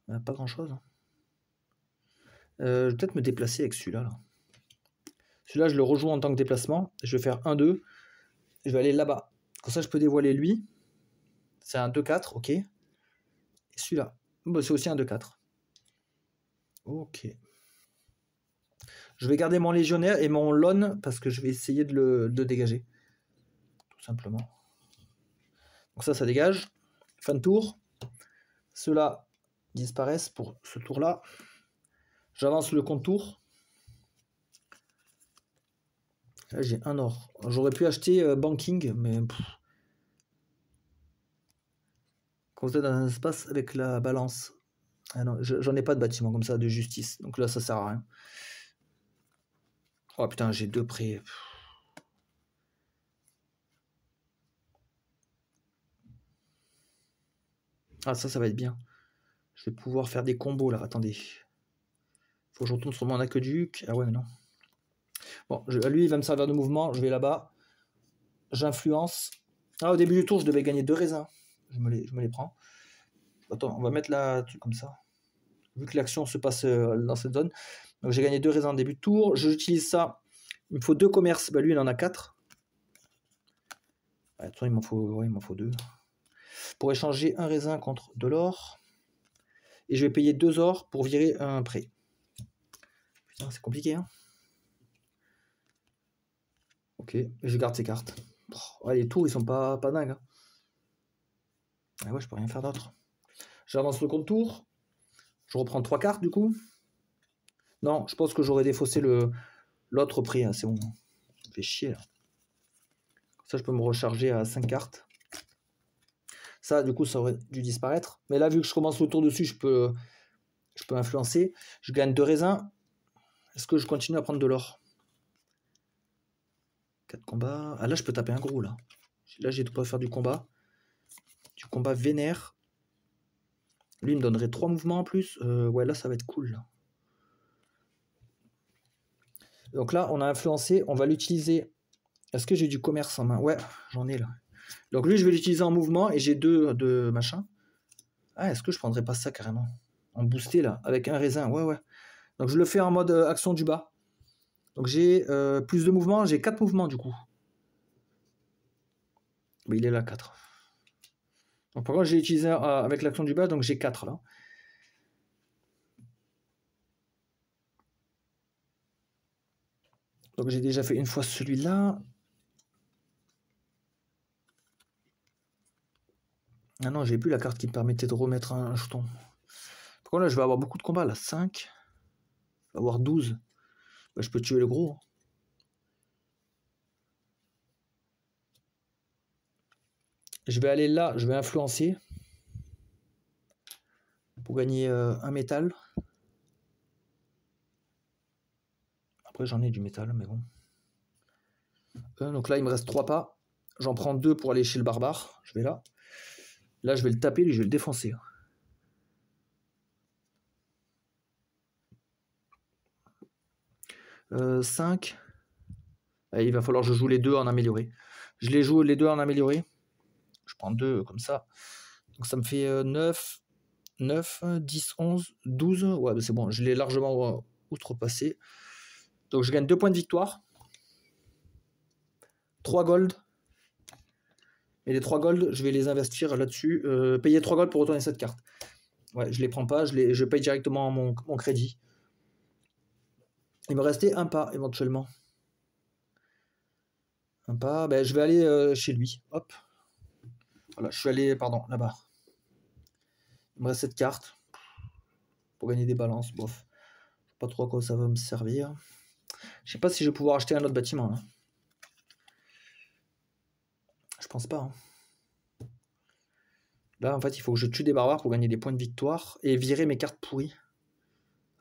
A: Pas grand-chose. Je vais peut-être me déplacer avec celui-là. Là. Celui-là, je le rejoue en tant que déplacement. Je vais faire 1-2. Je vais aller là-bas. Comme ça, je peux dévoiler lui. C'est un 2-4, ok. Et celui-là, bah, c'est aussi un 2-4. Ok. Je vais garder mon légionnaire et mon lone parce que je vais essayer de le dégager. Tout simplement. Donc ça dégage. Fin de tour. Ceux-là disparaissent pour ce tour-là. J'avance le contour. Là, j'ai un or. J'aurais pu acheter banking, mais quand vous êtes dans un espace avec la balance. Ah non, j'en ai pas de bâtiment comme ça de justice. Donc là, ça sert à rien. Oh putain, j'ai 2 prêts. Ah, ça va être bien. Je vais pouvoir faire des combos là. Attendez. Faut que je retourne sur mon aqueduc. Ah ouais, mais non. Bon, lui, il va me servir de mouvement. Je vais là-bas. J'influence. Ah, au début du tour, je devais gagner 2 raisins. Je me les prends. Attends, on va mettre là comme ça. Vu que l'action se passe dans cette zone. Donc j'ai gagné 2 raisins en début de tour. J'utilise ça. Il me faut 2 commerces. Bah, lui, il en a 4. Attends, il m'en faut 2. Pour échanger un raisin contre de l'or. Et je vais payer 2 ors pour virer un prêt. Putain, c'est compliqué, hein. Ok, je garde ces cartes. Oh, les tours, ils sont pas dingues. Hein. Ah ouais, je peux rien faire d'autre. J'avance le compte tour. Je reprends 3 cartes, du coup. Non, je pense que j'aurais défaussé l'autre prix. Hein, c'est bon. Ça me fait chier, là. Ça, je peux me recharger à 5 cartes. Ça, du coup, ça aurait dû disparaître. Mais là, vu que je commence le tour dessus, je peux influencer. Je gagne 2 raisins. Est-ce que je continue à prendre de l'or? 4 combats. Ah, là, je peux taper un gros, là. Là, j'ai de quoi faire du combat. Du combat vénère. Lui, il me donnerait 3 mouvements en plus. Ouais, là, ça va être cool. Là. Donc là, on a influencé. On va l'utiliser. Est-ce que j'ai du commerce en main? Ouais, j'en ai là. Donc lui, je vais l'utiliser en mouvement et j'ai 2 de machin. Ah, est-ce que je prendrais pas ça carrément? En boosté, là, avec un raisin. Ouais. Donc je le fais en mode action du bas. Donc j'ai plus de mouvements. J'ai 4 mouvements, du coup. Mais il est là, 4. Donc par contre, j'ai utilisé avec l'action du bas, donc j'ai 4 là. Donc j'ai déjà fait une fois celui-là. Ah non, j'ai plus la carte qui me permettait de remettre un jeton. Par contre là, je vais avoir beaucoup de combats là. 5. Je vais avoir 12. Bah, je peux tuer le gros. Je vais aller là, je vais influencer. Pour gagner un métal. Après j'en ai du métal, mais bon. Donc là, il me reste 3 pas. J'en prends 2 pour aller chez le barbare. Je vais là. Là, je vais le taper, lui, je vais le défoncer. 5. Il va falloir que je joue les 2 en amélioré. Je les joue les 2 en amélioré. Je prends 2 comme ça. Donc ça me fait 9, 10, 11, 12. Ouais, bah c'est bon, je l'ai largement outrepassé. Donc je gagne 2 points de victoire. 3 gold. Et les 3 gold, je vais les investir là-dessus. Payer 3 gold pour retourner cette carte. Ouais, je les prends pas, je paye directement mon crédit. Il me restait un pas éventuellement. Un pas, ben, je vais aller chez lui. Hop. Voilà, je suis allé, pardon, là-bas. Il me reste cette carte. Pour gagner des balances, bof. Je sais pas trop à quoi ça va me servir. Je sais pas si je vais pouvoir acheter un autre bâtiment. Là. Je pense pas. Hein. Là, en fait, il faut que je tue des barbares pour gagner des points de victoire et virer mes cartes pourries.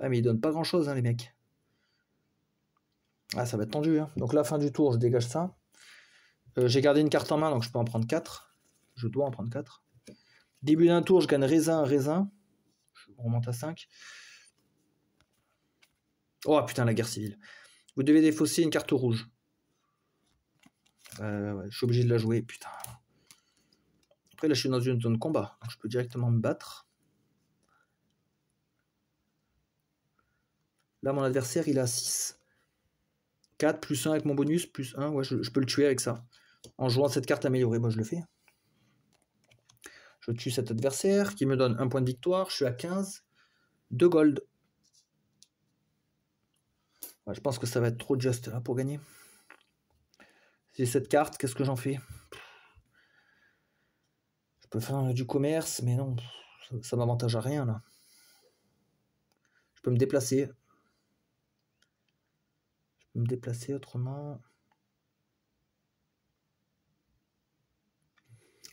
A: Ah, mais ils donnent pas grand-chose, hein, les mecs. Ah, ça va être tendu. Hein. Donc là, fin du tour, je dégage ça. J'ai gardé une carte en main, donc je peux en prendre 4. Je dois en prendre 4. Début d'un tour, je gagne raisin. Je remonte à 5. Oh putain, la guerre civile. Vous devez défausser une carte rouge. Ouais, je suis obligé de la jouer, putain. Après, là, je suis dans une zone de combat. Donc je peux directement me battre. Là, mon adversaire, il a 6. 4 plus 1 avec mon bonus, plus 1. Ouais, je peux le tuer avec ça. En jouant cette carte améliorée, moi je le fais. Je tue cet adversaire qui me donne un point de victoire. Je suis à 15. 2 gold. Ouais, je pense que ça va être trop juste là pour gagner. J'ai cette carte, qu'est-ce que j'en fais? Je peux faire du commerce, mais non, ça m'avantage à rien là. Je peux me déplacer. Je peux me déplacer autrement.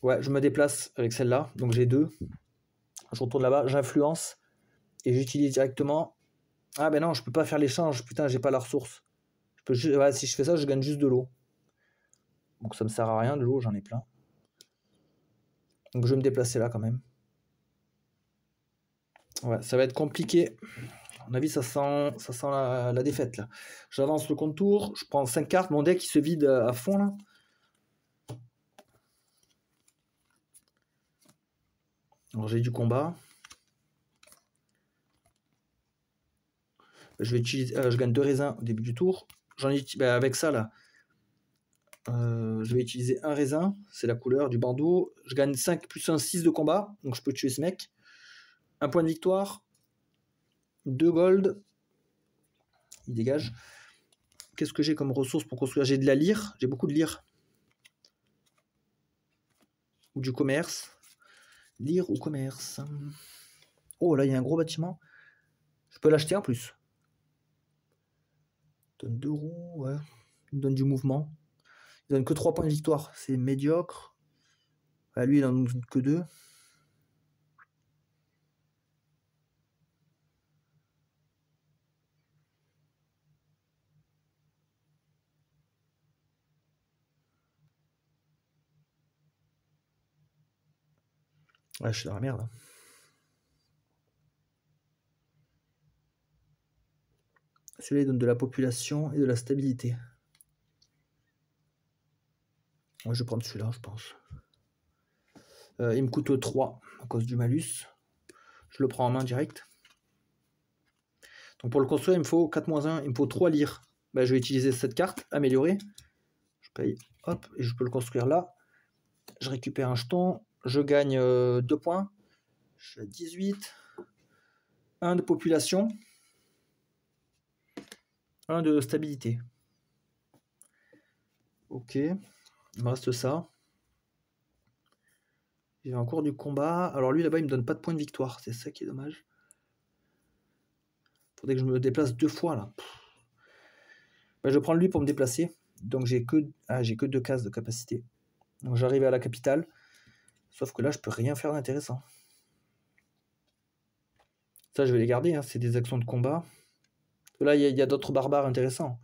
A: Ouais, je me déplace avec celle-là. Donc j'ai 2. Je retourne là-bas, j'influence. Et j'utilise directement. Ah ben non, je peux pas faire l'échange. Putain, j'ai pas la ressource. Je peux juste... ouais, si je fais ça, je gagne juste de l'eau. Donc ça me sert à rien de l'eau, j'en ai plein. Donc je vais me déplacer là quand même. Ouais, ça va être compliqué. À mon avis, ça sent la défaite là. J'avance le contour, je prends 5 cartes, mon deck il se vide à fond là. Alors j'ai du combat. Je vais utiliser, je gagne 2 raisins au début du tour. Avec ça là, je vais utiliser un raisin, c'est la couleur du bandeau. Je gagne 5 plus 1, 6 de combat, donc je peux tuer ce mec. Un point de victoire, 2 gold. Il dégage. Qu'est-ce que j'ai comme ressources pour construire? J'ai de la lyre, j'ai beaucoup de lyre. Ou du commerce. Lyre ou commerce. Oh là, il y a un gros bâtiment. Je peux l'acheter en plus. Donne 2 roues, ouais. Il me donne du mouvement. Il donne que 3 points de victoire. C'est médiocre. Ah, lui, il en donne que 2. Ouais, je suis dans la merde. Celui-là, il donne de la population et de la stabilité. Ouais, je vais prendre celui-là, je pense. Il me coûte 3 à cause du malus. Je le prends en main direct. Donc pour le construire, il me faut 4-1, il me faut 3 lyres. Bah, je vais utiliser cette carte, améliorer. Je paye, hop, et je peux le construire là. Je récupère un jeton, je gagne 2 points. Je suis à 18. 1 de population. 1 de stabilité. Ok, il me reste ça. J'ai encore du combat. Alors lui là-bas, il me donne pas de points de victoire. C'est ça qui est dommage. Faudrait que je me déplace 2 fois là. Bah, je prends lui pour me déplacer. Donc j'ai que 2 cases de capacité. Donc j'arrive à la capitale. Sauf que là, je peux rien faire d'intéressant. Ça, je vais les garder. Hein. C'est des actions de combat. Là, il y a d'autres barbares intéressants.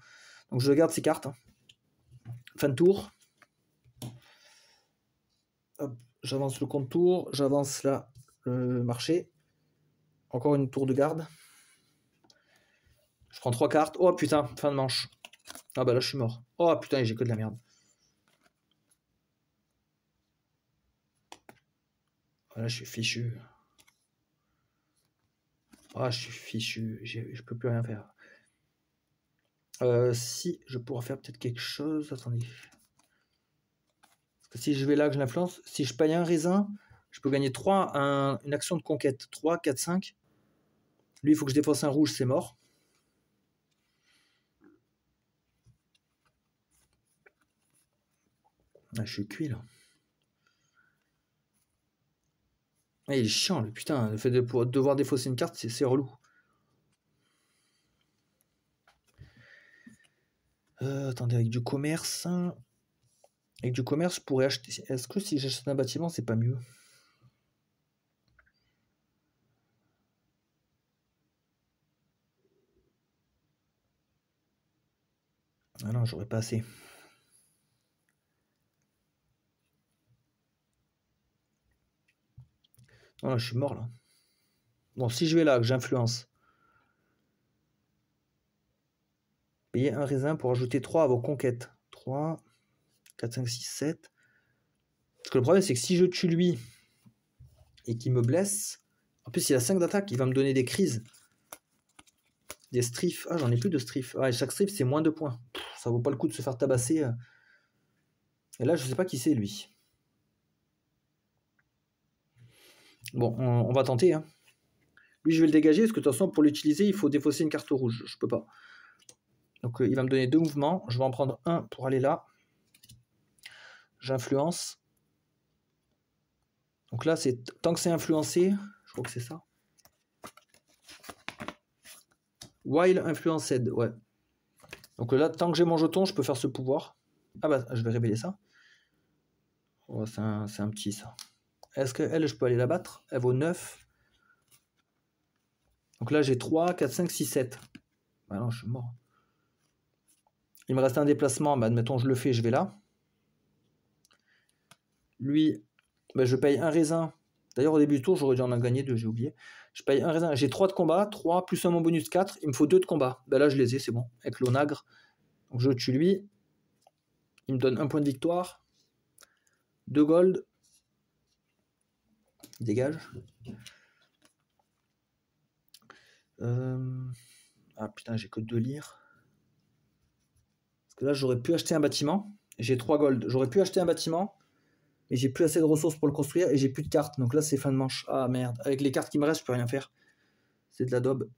A: Donc je garde ces cartes. Hein. Fin de tour. Hop, j'avance le contour. J'avance là le marché. Encore une tour de garde. Je prends 3 cartes. Oh putain, fin de manche. Ah bah là, je suis mort. Oh putain, j'ai que de la merde. Là, je suis fichu. Ah, je suis fichu. Je peux plus rien faire. Si, je pourrais faire peut-être quelque chose. Attendez. Parce que si je vais là, que je l'influence, si je paye un raisin, je peux gagner 3, une action de conquête. 3, 4, 5. Lui, il faut que je défausse un rouge, c'est mort. Ah, je suis cuit là. Ah, il est chiant, le putain. Le fait de devoir défausser une carte, c'est relou. Attendez, avec du commerce. Avec du commerce, je pourrais acheter. Est-ce que si j'achète un bâtiment, c'est pas mieux? Ah non, j'aurais pas assez. Oh là, je suis mort là. Bon, si je vais là, que j'influence. Payez un raisin pour ajouter 3 à vos conquêtes. 3, 4, 5, 6, 7. Parce que le problème, c'est que si je tue lui et qu'il me blesse, en plus il a 5 d'attaque, il va me donner des crises. Des strifs. Ah, j'en ai plus de strifs. Ouais, chaque strif, c'est moins 2 points. Ça vaut pas le coup de se faire tabasser. Et là, je sais pas qui c'est lui. Bon, on va tenter. Hein. Lui, je vais le dégager, parce que de toute façon, pour l'utiliser, il faut défausser une carte rouge. Je peux pas. Donc, il va me donner 2 mouvements. Je vais en prendre un pour aller là. J'influence. Donc là, tant que c'est influencé, je crois que c'est ça. While influenced, ouais. Donc là, tant que j'ai mon jeton, je peux faire ce pouvoir. Ah bah, je vais révéler ça. Oh, c'est un petit ça. Est-ce qu'elle, je peux aller la battre? Elle vaut 9. Donc là, j'ai 3, 4, 5, 6, 7. Bah non, je suis mort. Il me reste un déplacement. Bah, admettons, je le fais, je vais là. Lui, bah, je paye un raisin. D'ailleurs, au début du tour, j'aurais dû en gagner 2, j'ai oublié. Je paye un raisin. J'ai 3 de combat, 3 plus un mon bonus 4. Il me faut 2 de combat. Bah là, je les ai, c'est bon. Avec l'onagre. Donc je tue lui. Il me donne un point de victoire. 2 gold. Il dégage. Ah putain, j'ai que 2 lyres. Parce que là, j'aurais pu acheter un bâtiment. J'ai 3 gold. J'aurais pu acheter un bâtiment. Mais j'ai plus assez de ressources pour le construire et j'ai plus de cartes. Donc là, c'est fin de manche. Ah merde. Avec les cartes qui me restent, je peux rien faire. C'est de la daube.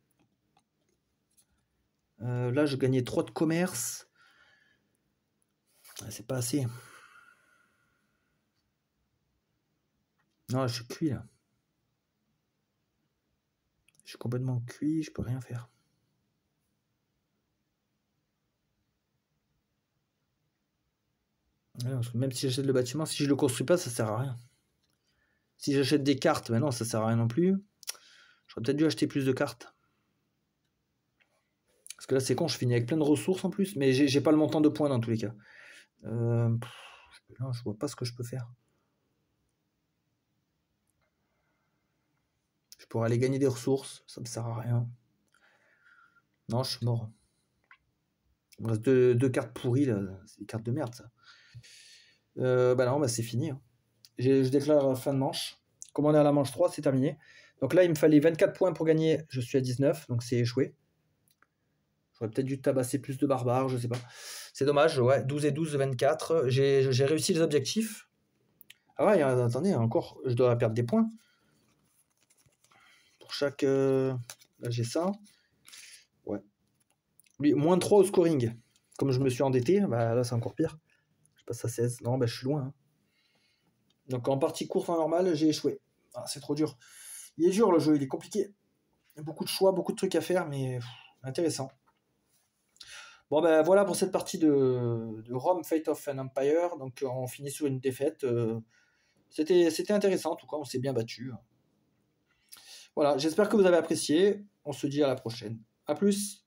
A: Là, je gagnais 3 de commerce. C'est pas assez. Non, je suis cuit là. Je suis complètement cuit, je peux rien faire. Même si j'achète le bâtiment, si je le construis pas, ça sert à rien. Si j'achète des cartes, ben non, ça sert à rien non plus. J'aurais peut-être dû acheter plus de cartes. Parce que là, c'est con, je finis avec plein de ressources en plus, mais j'ai pas le montant de points dans tous les cas. Non, je vois pas ce que je peux faire. Je pourrais aller gagner des ressources, ça me sert à rien. Non, je suis mort. Il me reste deux cartes pourries là, c'est des cartes de merde ça. Bah non, bah c'est fini. Hein. Je déclare fin de manche. Comme on est à la manche 3, c'est terminé. Donc là, il me fallait 24 points pour gagner. Je suis à 19, donc c'est échoué. J'aurais peut-être dû tabasser plus de barbares, je sais pas. C'est dommage, ouais. 12 et 12, 24. J'ai réussi les objectifs. Ah ouais, attendez, encore, je dois perdre des points. Pour chaque... Là, j'ai ça. Ouais. Lui, moins 3 au scoring. Comme je me suis endetté, bah là, c'est encore pire. Je passe à 16. Non, bah je suis loin. Hein. Donc en partie courte en normal, j'ai échoué. Ah, c'est trop dur. Il est dur le jeu, il est compliqué. Il y a beaucoup de choix, beaucoup de trucs à faire, mais intéressant. Bon ben voilà pour cette partie de Rome Fate of an Empire. Donc on finit sur une défaite. C'était intéressant, en tout cas, on s'est bien battu. Voilà, j'espère que vous avez apprécié. On se dit à la prochaine. A plus.